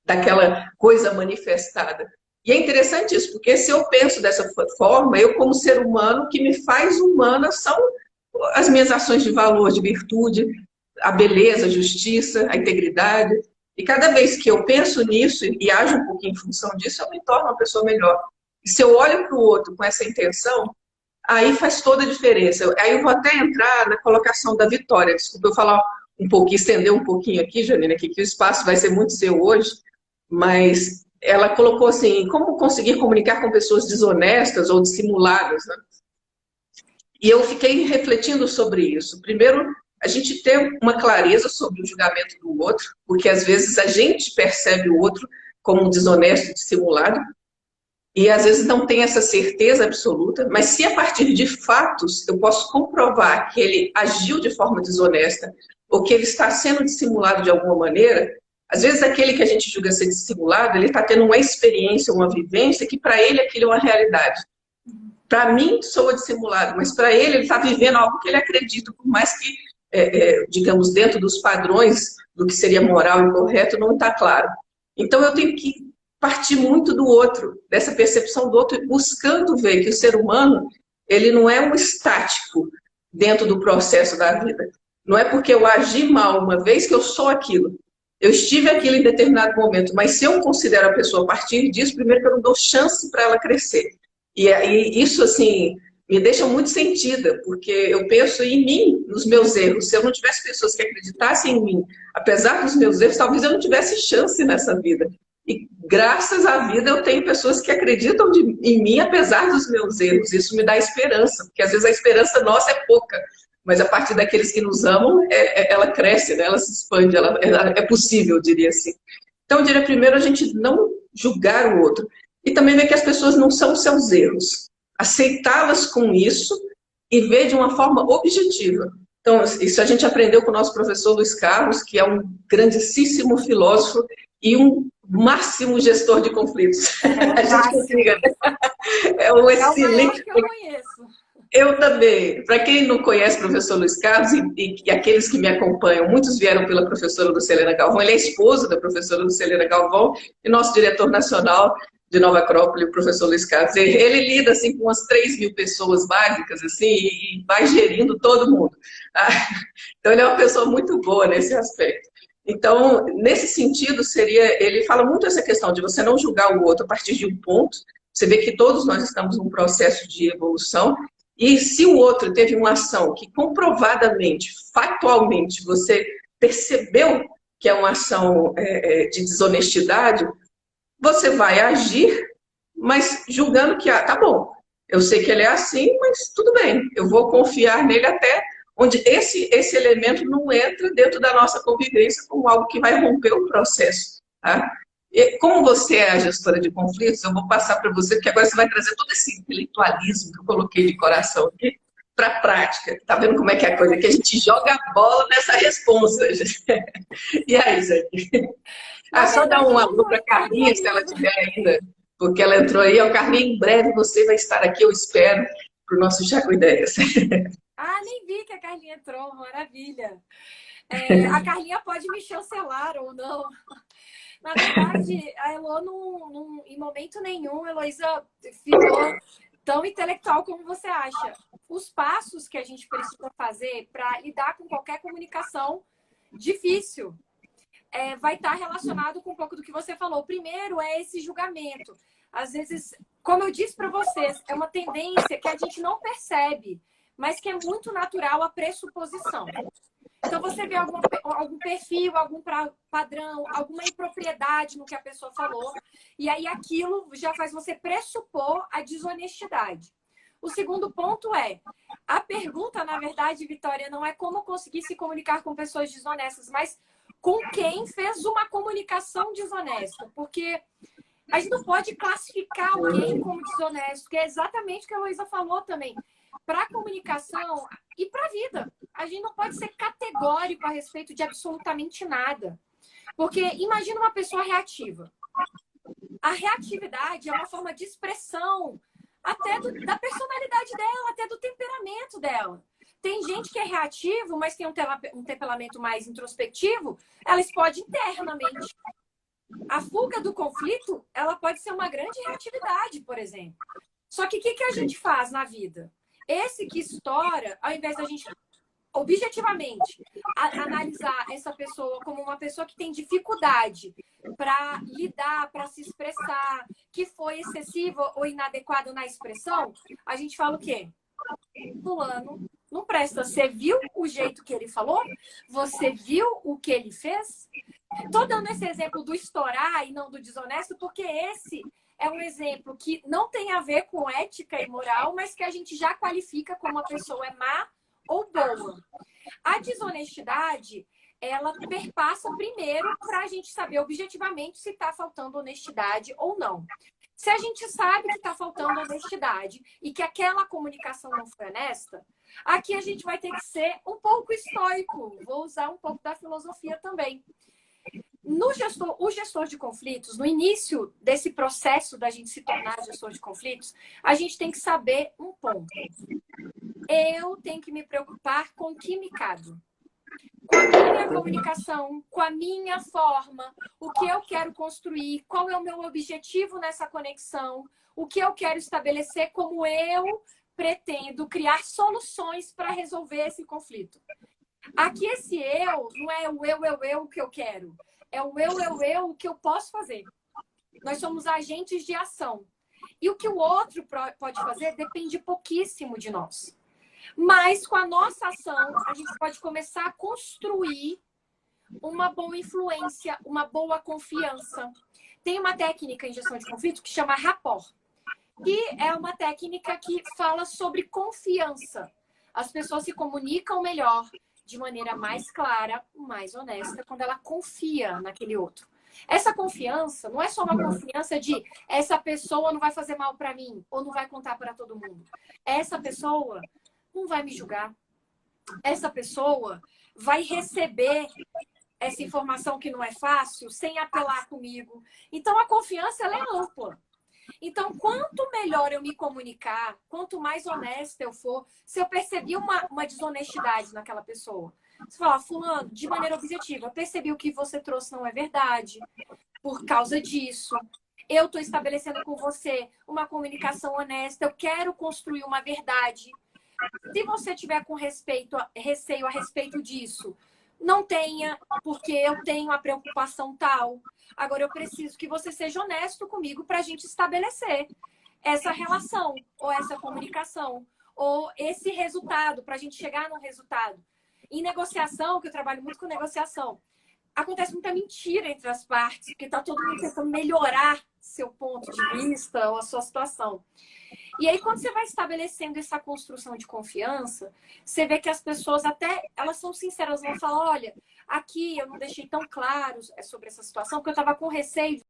daquela coisa manifestada. E é interessante isso, porque se eu penso dessa forma, eu como ser humano, o que me faz humana são as minhas ações de valor, de virtude, a beleza, a justiça, a integridade. E cada vez que eu penso nisso e ajo um pouquinho em função disso, eu me torno uma pessoa melhor. E se eu olho para o outro com essa intenção, aí faz toda a diferença. Aí eu vou até entrar na colocação da Vitória. Desculpa eu falar um pouquinho, estender um pouquinho aqui, Janine, aqui, que o espaço vai ser muito seu hoje, mas ela colocou assim, como conseguir comunicar com pessoas desonestas ou dissimuladas, né? E eu fiquei refletindo sobre isso. Primeiro, a gente ter uma clareza sobre o julgamento do outro, porque às vezes a gente percebe o outro como desonesto, dissimulado, e às vezes não tem essa certeza absoluta, mas se a partir de fatos eu posso comprovar que ele agiu de forma desonesta, ou que ele está sendo dissimulado de alguma maneira, às vezes aquele que a gente julga ser dissimulado, ele está tendo uma experiência, uma vivência, que para ele aquilo é uma realidade. Para mim, soa dissimulado, mas para ele está vivendo algo que ele acredita, por mais que, digamos, dentro dos padrões do que seria moral e correto, não está claro. Então, eu tenho que partir muito do outro, dessa percepção do outro, buscando ver que o ser humano, ele não é um estático dentro do processo da vida. Não é porque eu agi mal uma vez que eu sou aquilo. Eu estive aquilo em determinado momento, mas se eu considero a pessoa a partir disso, primeiro que eu não dou chance para ela crescer. E isso, assim, me deixa muito sentida, porque eu penso em mim, nos meus erros. Se eu não tivesse pessoas que acreditassem em mim, apesar dos meus erros, talvez eu não tivesse chance nessa vida. E graças à vida eu tenho pessoas que acreditam em mim, apesar dos meus erros. Isso me dá esperança, porque às vezes a esperança nossa é pouca, mas a partir daqueles que nos amam, ela cresce, né? Ela se expande, é possível, eu diria assim. Então, eu diria primeiro a gente não julgar o outro. E também ver que as pessoas não são seus erros. Aceitá-las com isso e ver de uma forma objetiva. Então, isso a gente aprendeu com o nosso professor Luiz Carlos, que é um grandíssimo filósofo e um máximo gestor de conflitos. A gente consiga. É um excelente. É o maior que eu conheço. Eu também. Para quem não conhece o professor Luiz Carlos, e aqueles que me acompanham, muitos vieram pela professora Lucilena Galvão, ele é esposo da professora Lucilena Galvão e nosso diretor nacional de Nova Acrópole, o professor Luiz Carlos. Ele lida assim, com umas 3.000 pessoas básicas assim, e vai gerindo todo mundo. Então, ele é uma pessoa muito boa nesse aspecto. Então, nesse sentido, ele fala muito essa questão de você não julgar o outro a partir de um ponto. Você vê que todos nós estamos num processo de evolução. E se o outro teve uma ação que comprovadamente, factualmente, você percebeu que é uma ação de desonestidade, você vai agir, mas julgando que, tá bom, eu sei que ele é assim, mas tudo bem, eu vou confiar nele até onde esse elemento não entra dentro da nossa convivência como algo que vai romper o processo. Tá? E como você é a gestora de conflitos, eu vou passar para você, porque agora você vai trazer todo esse intelectualismo que eu coloquei de coração aqui para a prática. Tá vendo como é que é a coisa? Que a gente joga a bola nessa responsa. E aí, gente? Só dar um alô para a Carlinha, se ela tiver ainda, porque ela entrou aí. Carlinha, em breve você vai estar aqui, eu espero, para o nosso Chá com Ideias. Nem vi que a Carlinha entrou, maravilha. A Carlinha pode me chancelar ou não. Na verdade, a Elo, em momento nenhum, Heloísa ficou tão intelectual como você acha. Os passos que a gente precisa fazer para lidar com qualquer comunicação difícil vai estar relacionado com um pouco do que você falou. Primeiro é esse julgamento. Às vezes, como eu disse para vocês, é uma tendência que a gente não percebe, mas que é muito natural a pressuposição. Então, você vê algum perfil, algum padrão, alguma impropriedade no que a pessoa falou, e aí aquilo já faz você pressupor a desonestidade. O segundo ponto a pergunta, na verdade, Vitória, não é como conseguir se comunicar com pessoas desonestas, mas com quem fez uma comunicação desonesta. Porque a gente não pode classificar alguém como desonesto, que é exatamente o que a Heloísa falou também. para a comunicação e para a vida. A gente não pode ser categórico a respeito de absolutamente nada. Porque imagina uma pessoa reativa. A reatividade é uma forma de expressão até da personalidade dela, até do temperamento dela. Tem gente que é reativo, mas tem um temperamento mais introspectivo, ela explode internamente. A fuga do conflito, ela pode ser uma grande reatividade, por exemplo. Só que o que a gente faz na vida? Esse que estoura, ao invés da gente objetivamente analisar essa pessoa como uma pessoa que tem dificuldade para lidar, para se expressar, que foi excessiva ou inadequada na expressão, a gente fala o quê? Fulano não presta. Você viu o jeito que ele falou? Você viu o que ele fez? Estou dando esse exemplo do estourar e não do desonesto, porque esse é um exemplo que não tem a ver com ética e moral, mas que a gente já qualifica como uma pessoa é má ou boa. A desonestidade, ela perpassa primeiro para a gente saber objetivamente se está faltando honestidade ou não. Se a gente sabe que está faltando honestidade e que aquela comunicação não foi honesta, aqui a gente vai ter que ser um pouco estoico. Vou usar um pouco da filosofia também. O gestor de conflitos, no início desse processo da gente se tornar gestor de conflitos, a gente tem que saber um ponto. Eu tenho que me preocupar com o que me cabe. Com a minha comunicação, com a minha forma, o que eu quero construir, qual é o meu objetivo nessa conexão, o que eu quero estabelecer, como eu pretendo criar soluções para resolver esse conflito. Aqui esse eu não é o eu que eu quero. É o eu o que eu posso fazer. Nós somos agentes de ação. E o que o outro pode fazer depende pouquíssimo de nós. Mas com a nossa ação, a gente pode começar a construir uma boa influência, uma boa confiança. Tem uma técnica em gestão de conflito que chama rapport, que é uma técnica que fala sobre confiança. As pessoas se comunicam melhor, de maneira mais clara, mais honesta, quando ela confia naquele outro. Essa confiança não é só uma confiança de essa pessoa não vai fazer mal para mim ou não vai contar para todo mundo. Essa pessoa não vai me julgar. Essa pessoa vai receber essa informação que não é fácil sem apelar comigo. Então, a confiança ela é ampla. Então, quanto melhor eu me comunicar, quanto mais honesta eu for, se eu percebi uma desonestidade naquela pessoa, você fala, fulano, de maneira objetiva, eu percebi o que você trouxe não é verdade, por causa disso. Eu estou estabelecendo com você uma comunicação honesta, eu quero construir uma verdade. Se você tiver com receio a respeito disso, não tenha, porque eu tenho a preocupação tal. Agora, eu preciso que você seja honesto comigo para a gente estabelecer essa relação, ou essa comunicação, ou esse resultado, para a gente chegar num resultado. Em negociação, que eu trabalho muito com negociação, acontece muita mentira entre as partes, porque está todo mundo tentando melhorar seu ponto de vista ou a sua situação. E aí, quando você vai estabelecendo essa construção de confiança, você vê que as pessoas até, elas são sinceras, vão falar, olha, aqui eu não deixei tão claro sobre essa situação, porque eu estava com receio.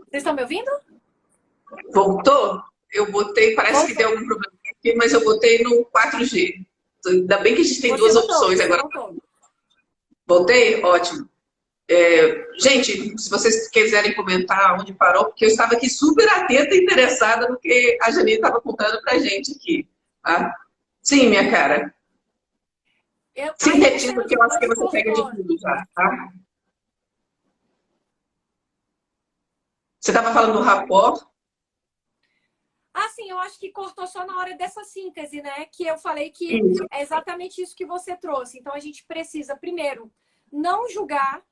Vocês estão me ouvindo? Voltou? Eu botei, parece que tem algum problema aqui, mas eu botei no 4G. Ainda bem que a gente tem duas opções agora. Voltei? Ótimo. Gente, se vocês quiserem comentar onde parou, porque eu estava aqui super atenta e interessada no que a Janine estava contando pra gente aqui. Tá? Sim, minha cara. Sintetiza, porque eu acho que você pega de tudo já, tá? Você estava falando do rapport? Sim, eu acho que cortou só na hora dessa síntese, né? Que eu falei que é exatamente isso que você trouxe. Então, a gente precisa, primeiro, não julgar,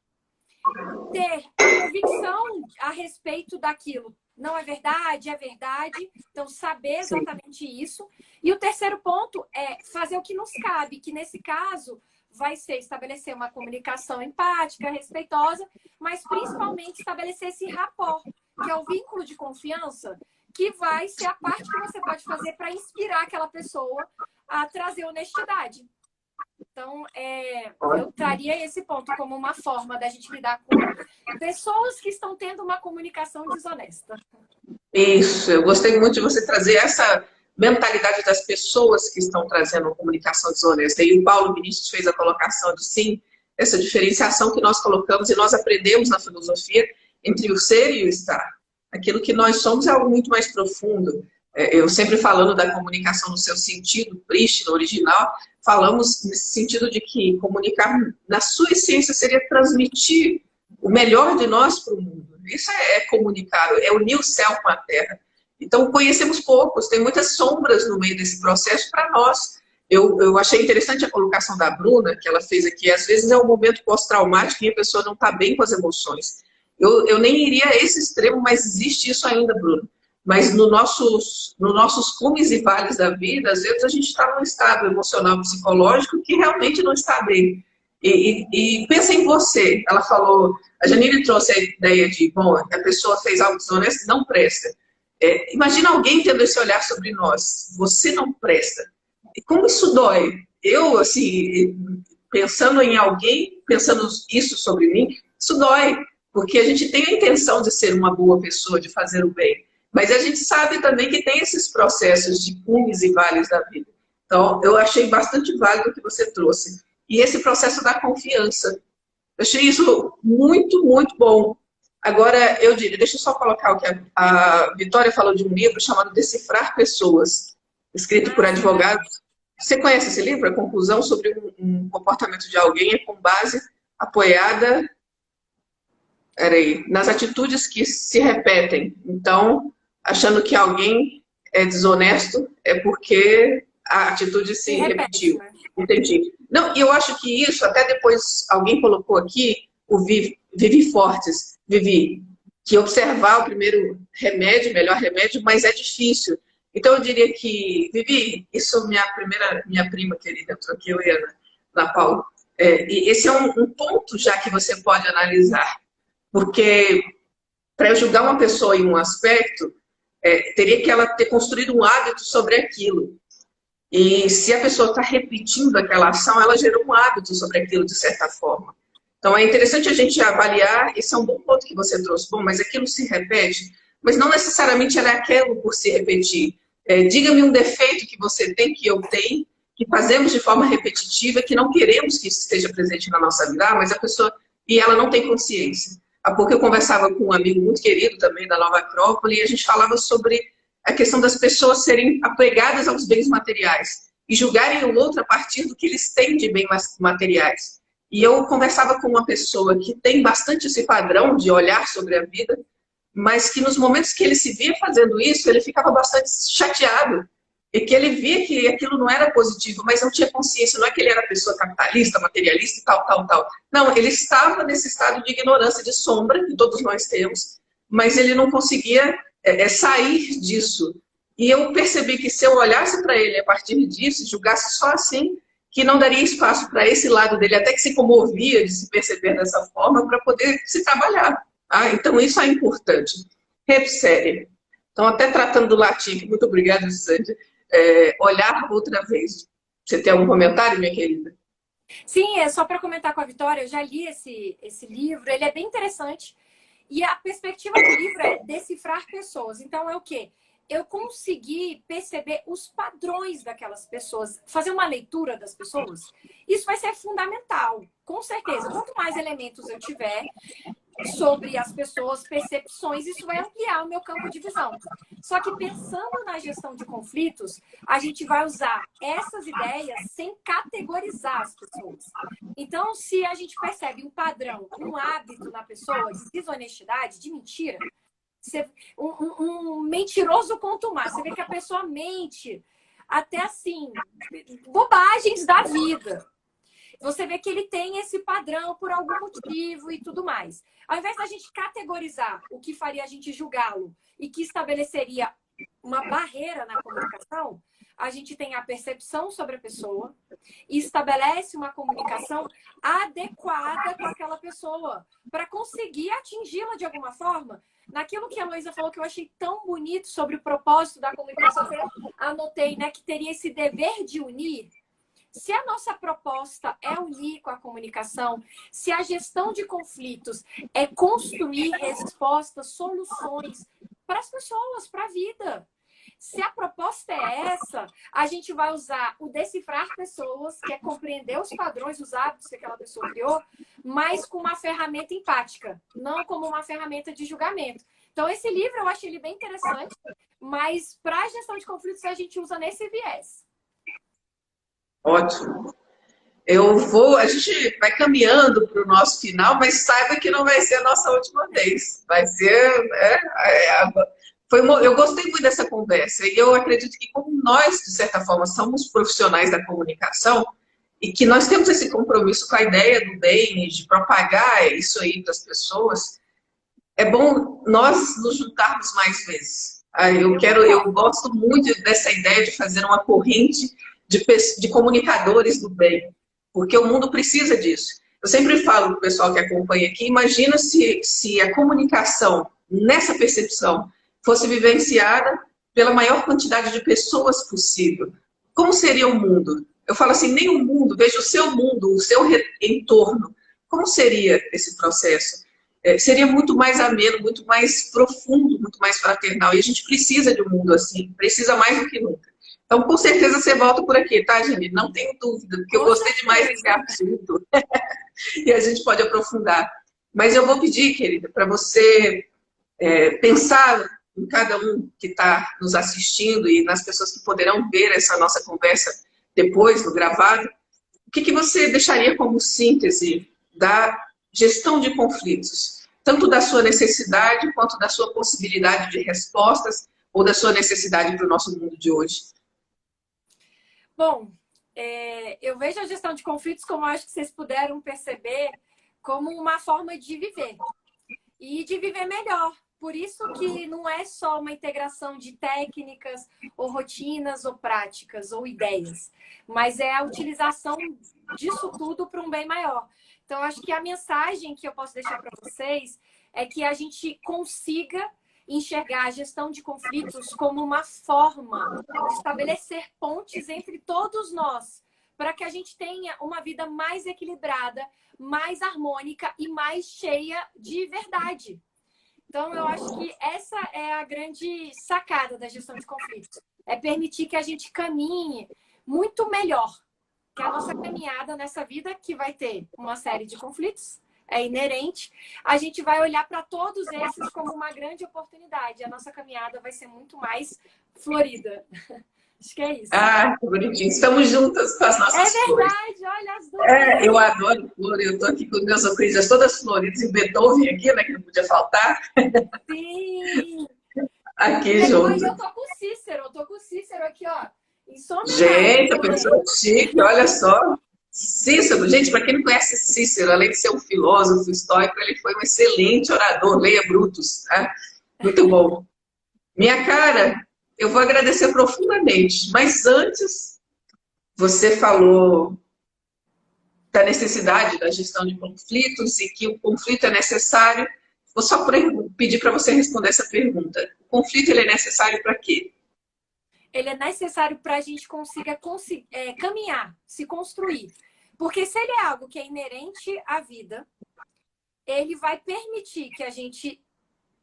ter convicção a respeito daquilo. não é verdade, é verdade. Então, saber Sim. exatamente isso. E o terceiro ponto é fazer o que nos cabe, que nesse caso vai ser estabelecer uma comunicação empática, respeitosa, mas principalmente estabelecer esse rapport, que é o vínculo de confiança, que vai ser a parte que você pode fazer para inspirar aquela pessoa a trazer honestidade. Então, eu traria esse ponto como uma forma da gente lidar com pessoas que estão tendo uma comunicação desonesta. Isso, eu gostei muito de você trazer essa mentalidade das pessoas que estão trazendo uma comunicação desonesta. E o Paulo Vinícius fez a colocação de sim, essa diferenciação que nós colocamos e nós aprendemos na filosofia entre o ser e o estar. Aquilo que nós somos é algo muito mais profundo. Eu sempre falando da comunicação no seu sentido prístino, original, falamos nesse sentido de que comunicar na sua essência seria transmitir o melhor de nós para o mundo. Isso é comunicar, é unir o céu com a terra. Então, conhecemos poucos, tem muitas sombras no meio desse processo para nós. Eu achei interessante a colocação da Bruna, que ela fez aqui. Às vezes é um momento pós-traumático e a pessoa não está bem com as emoções. Eu nem iria a esse extremo, mas existe isso ainda, Bruno. Mas nos nossos cumes e vales da vida, às vezes a gente está num estado emocional, psicológico que realmente não está bem. E pensa em você. Ela falou, a Janine trouxe a ideia de, bom, a pessoa fez algo desonesto, não presta. Imagina alguém tendo esse olhar sobre nós. Você não presta. E como isso dói? Eu, assim, pensando em alguém, pensando isso sobre mim, isso dói. Porque a gente tem a intenção de ser uma boa pessoa, de fazer o bem. Mas a gente sabe também que tem esses processos de cumes e vales da vida. Então, eu achei bastante válido o que você trouxe. E esse processo da confiança. Eu achei isso muito, muito bom. Agora, eu diria, deixa eu só colocar o que a Vitória falou de um livro chamado Decifrar Pessoas, escrito por advogados. Você conhece esse livro? A conclusão sobre um comportamento de alguém é com base apoiada nas atitudes que se repetem. Então, achando que alguém é desonesto é porque a atitude se repetiu. Né? Entendi. Não, e eu acho que isso, até depois alguém colocou aqui, o Vivi Fortes, Vivi, que observar o primeiro remédio, melhor remédio, mas é difícil. Então eu diria que, Vivi, isso minha prima querida, eu estou aqui, eu e Ana Paula, e esse é um ponto já que você pode analisar, porque para eu julgar uma pessoa em um aspecto, teria que ela ter construído um hábito sobre aquilo. E se a pessoa está repetindo aquela ação, ela gerou um hábito sobre aquilo, de certa forma. Então, é interessante a gente avaliar, esse é um bom ponto que você trouxe, bom, mas aquilo se repete, mas não necessariamente era aquilo por se repetir. Diga-me um defeito que você tem, que eu tenho, que fazemos de forma repetitiva, que não queremos que isso esteja presente na nossa vida, mas a pessoa, e ela não tem consciência. Há pouco eu conversava com um amigo muito querido também, da Nova Acrópole, e a gente falava sobre a questão das pessoas serem apegadas aos bens materiais e julgarem o outro a partir do que eles têm de bens materiais. E eu conversava com uma pessoa que tem bastante esse padrão de olhar sobre a vida, mas que nos momentos que ele se via fazendo isso, ele ficava bastante chateado. E que ele via que aquilo não era positivo, mas não tinha consciência. Não é que ele era pessoa capitalista, materialista e tal, tal, tal. Não, ele estava nesse estado de ignorância, de sombra, que todos nós temos, mas ele não conseguia sair disso. E eu percebi que se eu olhasse para ele a partir disso, julgasse só assim, que não daria espaço para esse lado dele, até que se comovia de se perceber dessa forma, para poder se trabalhar. Então, isso é importante. Repsérie. Então, até tratando do latim, muito obrigada, Sandy. Olhar outra vez. Você tem algum comentário, minha querida? Sim, é só para comentar com a Vitória, eu já li esse livro, ele é bem interessante. E a perspectiva do livro é decifrar pessoas. Então, é o quê? Eu consegui perceber os padrões daquelas pessoas, fazer uma leitura das pessoas. Isso vai ser fundamental, com certeza. Quanto mais elementos eu tiver sobre as pessoas, percepções, isso vai ampliar o meu campo de visão. Só que pensando na gestão de conflitos, a gente vai usar essas ideias sem categorizar as pessoas. Então, se a gente percebe um padrão, um hábito na pessoa de desonestidade, de mentira, um mentiroso contumaz, você vê que a pessoa mente até assim, bobagens da vida. você vê que ele tem esse padrão por algum motivo e tudo mais. Ao invés da gente categorizar o que faria a gente julgá-lo e que estabeleceria uma barreira na comunicação, a gente tem a percepção sobre a pessoa e estabelece uma comunicação adequada com aquela pessoa para conseguir atingi-la de alguma forma. Naquilo que a Heloísa falou, que eu achei tão bonito sobre o propósito da comunicação, eu anotei, né, que teria esse dever de unir. Se a nossa proposta é unir com a comunicação, se a gestão de conflitos é construir respostas, soluções para as pessoas, para a vida. Se a proposta é essa, a gente vai usar o decifrar pessoas, que é compreender os padrões, os hábitos que aquela pessoa criou, mas com uma ferramenta empática, não como uma ferramenta de julgamento. Então, esse livro eu achei ele bem interessante, mas para a gestão de conflitos a gente usa nesse viés. Ótimo. A gente vai caminhando para o nosso final, mas saiba que não vai ser a nossa última vez. Vai ser... eu gostei muito dessa conversa e eu acredito que como nós, de certa forma, somos profissionais da comunicação e que nós temos esse compromisso com a ideia do bem, de propagar isso aí para as pessoas, é bom nós nos juntarmos mais vezes. Eu gosto muito dessa ideia de fazer uma corrente de comunicadores do bem, porque o mundo precisa disso. Eu sempre falo para o pessoal que acompanha aqui, imagina se a comunicação, nessa percepção, fosse vivenciada pela maior quantidade de pessoas possível. Como seria o mundo? Eu falo assim, nem o mundo, veja o seu mundo, o seu entorno. Como seria esse processo? Seria muito mais ameno, muito mais profundo, muito mais fraternal. E a gente precisa de um mundo assim, precisa mais do que nunca. Então, com certeza, você volta por aqui, tá, Janine? Não tenho dúvida, porque eu gostei demais desse assunto. E a gente pode aprofundar. Mas eu vou pedir, querida, para você pensar em cada um que está nos assistindo e nas pessoas que poderão ver essa nossa conversa depois, no gravado. O que você deixaria como síntese da gestão de conflitos? Tanto da sua necessidade, quanto da sua possibilidade de respostas, ou da sua necessidade para o nosso mundo de hoje. Bom, eu vejo a gestão de conflitos, como acho que vocês puderam perceber, como uma forma de viver. E de viver melhor. Por isso que não é só uma integração de técnicas, ou rotinas, ou práticas, ou ideias. Mas é a utilização disso tudo para um bem maior. Então, acho que a mensagem que eu posso deixar para vocês é que a gente consiga enxergar a gestão de conflitos como uma forma de estabelecer pontes entre todos nós, para que a gente tenha uma vida mais equilibrada, mais harmônica e mais cheia de verdade. Então, eu acho que essa é a grande sacada da gestão de conflitos. É permitir que a gente caminhe muito melhor, que a nossa caminhada nessa vida, que vai ter uma série de conflitos, é inerente, a gente vai olhar para todos esses como uma grande oportunidade. A nossa caminhada vai ser muito mais florida. Acho que é isso. Ah, que bonitinho. Estamos juntas com as nossas flores. É verdade, olha as duas. Eu adoro flor. Eu estou aqui com meus orquídeas todas floridas e Beethoven aqui, né, que não podia faltar. Sim! Aqui junto. Eu tô com o Cícero aqui, ó. Gente, a pessoa chique, olha só. Cícero, gente, para quem não conhece Cícero, além de ser um filósofo estoico, ele foi um excelente orador, leia Brutus, tá? Muito bom. Minha cara, eu vou agradecer profundamente, mas antes, você falou da necessidade da gestão de conflitos e que o conflito é necessário. Vou só pedir para você responder essa pergunta. O conflito ele é necessário para quê? Ele é necessário para a gente consiga caminhar, se construir. Porque se ele é algo que é inerente à vida, ele vai permitir que a gente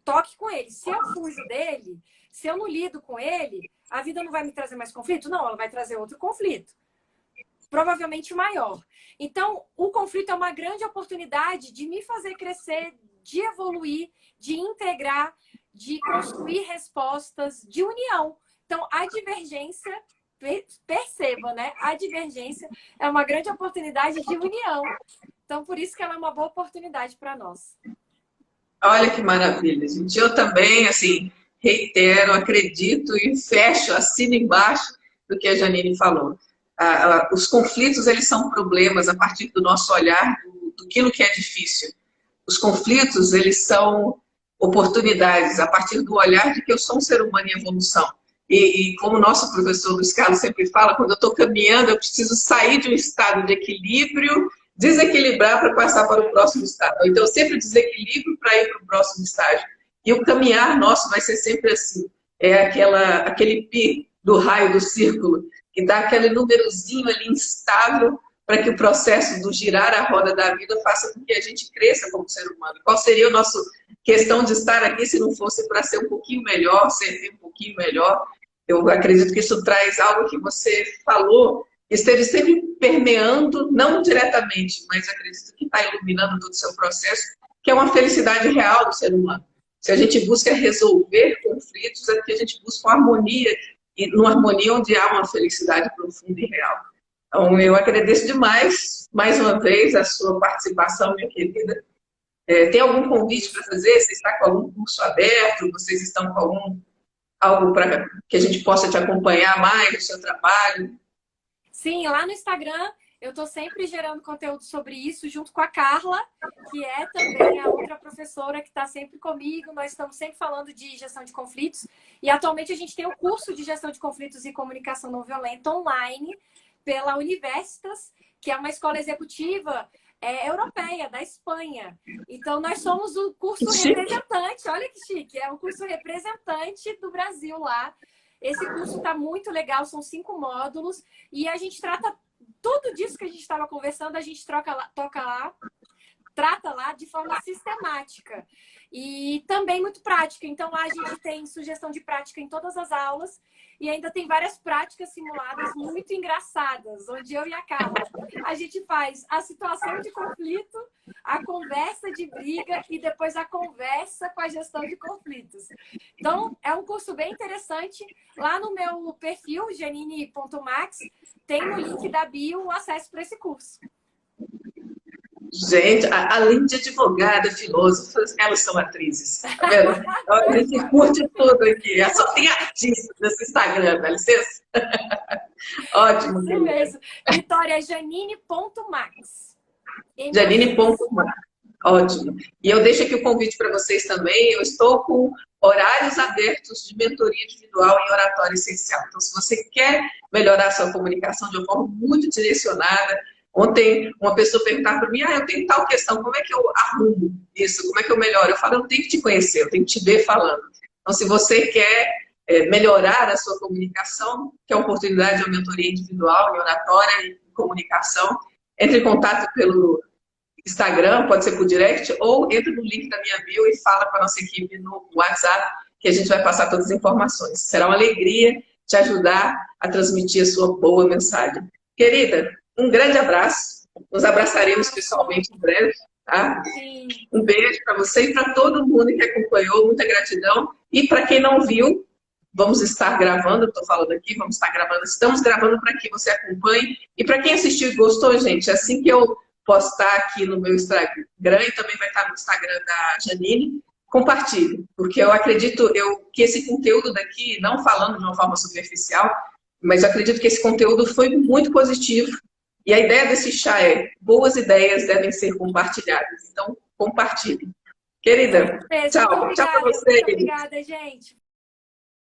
toque com ele. Se eu fujo dele, se eu não lido com ele, a vida não vai me trazer mais conflito? Não, ela vai trazer outro conflito. Provavelmente maior. Então, o conflito é uma grande oportunidade de me fazer crescer, de evoluir, de integrar, de construir respostas, de união. Então, a divergência, perceba, né? A divergência é uma grande oportunidade de união. Então, por isso que ela é uma boa oportunidade para nós. Olha que maravilha, gente. Eu também, assim, reitero, acredito e fecho, assino embaixo do que a Janine falou. Os conflitos, eles são problemas a partir do nosso olhar do que é difícil. Os conflitos, eles são oportunidades a partir do olhar de que eu sou um ser humano em evolução. E como o nosso professor Luiz Carlos sempre fala, quando eu estou caminhando, eu preciso sair de um estado de equilíbrio, desequilibrar para passar para o próximo estado. Então, eu sempre desequilíbrio para ir para o próximo estágio. E o caminhar nosso vai ser sempre assim. É aquele pi do raio do círculo, que dá aquele númerozinho ali instável para que o processo do girar a roda da vida faça com que a gente cresça como ser humano. Qual seria a nossa questão de estar aqui se não fosse para ser um pouquinho melhor, servir um pouquinho melhor? Eu acredito que isso traz algo que você falou, que esteve sempre permeando, não diretamente, mas acredito que está iluminando todo o seu processo, que é uma felicidade real do ser humano. Se a gente busca resolver conflitos, é porque a gente busca uma harmonia, e numa harmonia onde há uma felicidade profunda e real. Então, eu agradeço demais, mais uma vez, a sua participação, minha querida. Tem algum convite para fazer? Você está com algum curso aberto? Vocês estão com algo para que a gente possa te acompanhar mais no seu trabalho? Sim, lá no Instagram eu estou sempre gerando conteúdo sobre isso, junto com a Carla, que é também a outra professora que está sempre comigo. Nós estamos sempre falando de gestão de conflitos. E atualmente a gente tem o curso de gestão de conflitos e comunicação não violenta online pela Universitas, que é uma escola executiva europeia, da Espanha. Então, nós somos o curso representante, olha que chique, é o curso representante do Brasil lá. Esse curso está muito legal, são 5 módulos, e a gente trata tudo disso que a gente estava conversando, a gente trata lá de forma sistemática e também muito prática. Então, lá a gente tem sugestão de prática em todas as aulas e ainda tem várias práticas simuladas muito engraçadas, onde eu e a Carla, a gente faz a situação de conflito, a conversa de briga e depois a conversa com a gestão de conflitos. Então, é um curso bem interessante. Lá no meu perfil, janine.max, tem no link da bio o acesso para esse curso. Gente, além de advogada, filósofas, elas são atrizes. Tá vendo? A gente curte tudo aqui. Só tem artista nesse Instagram, dá licença? Ótimo. Isso mesmo. Vitória, janine.max. Janine.max. Ótimo. E eu deixo aqui o convite para vocês também. Eu estou com horários abertos de mentoria individual em oratória essencial. Então, se você quer melhorar a sua comunicação de uma forma muito direcionada. Ontem, uma pessoa perguntava para mim, eu tenho tal questão, como é que eu arrumo isso? Como é que eu melhoro? Eu falo, eu tenho que te conhecer, eu tenho que te ver falando. Então, se você quer melhorar a sua comunicação, que é a oportunidade de uma mentoria individual em oratória e comunicação, entre em contato pelo Instagram, pode ser por direct, ou entra no link da minha bio e fala com a nossa equipe no WhatsApp, que a gente vai passar todas as informações. Será uma alegria te ajudar a transmitir a sua boa mensagem. Querida, um grande abraço. Nos abraçaremos pessoalmente em breve, tá? Sim. Um beijo para você e para todo mundo que acompanhou. Muita gratidão. E para quem não viu, vamos estar gravando, estou falando aqui, vamos estar gravando. Estamos gravando para que você acompanhe. E para quem assistiu e gostou, gente, assim que eu postar aqui no meu Instagram e também vai estar no Instagram da Janine, compartilhe. Porque eu acredito que esse conteúdo daqui, não falando de uma forma superficial, mas eu acredito que esse conteúdo foi muito positivo. E a ideia desse chá é, boas ideias devem ser compartilhadas. Então, compartilhe. Querida, tchau. Tchau para você. Obrigada, gente.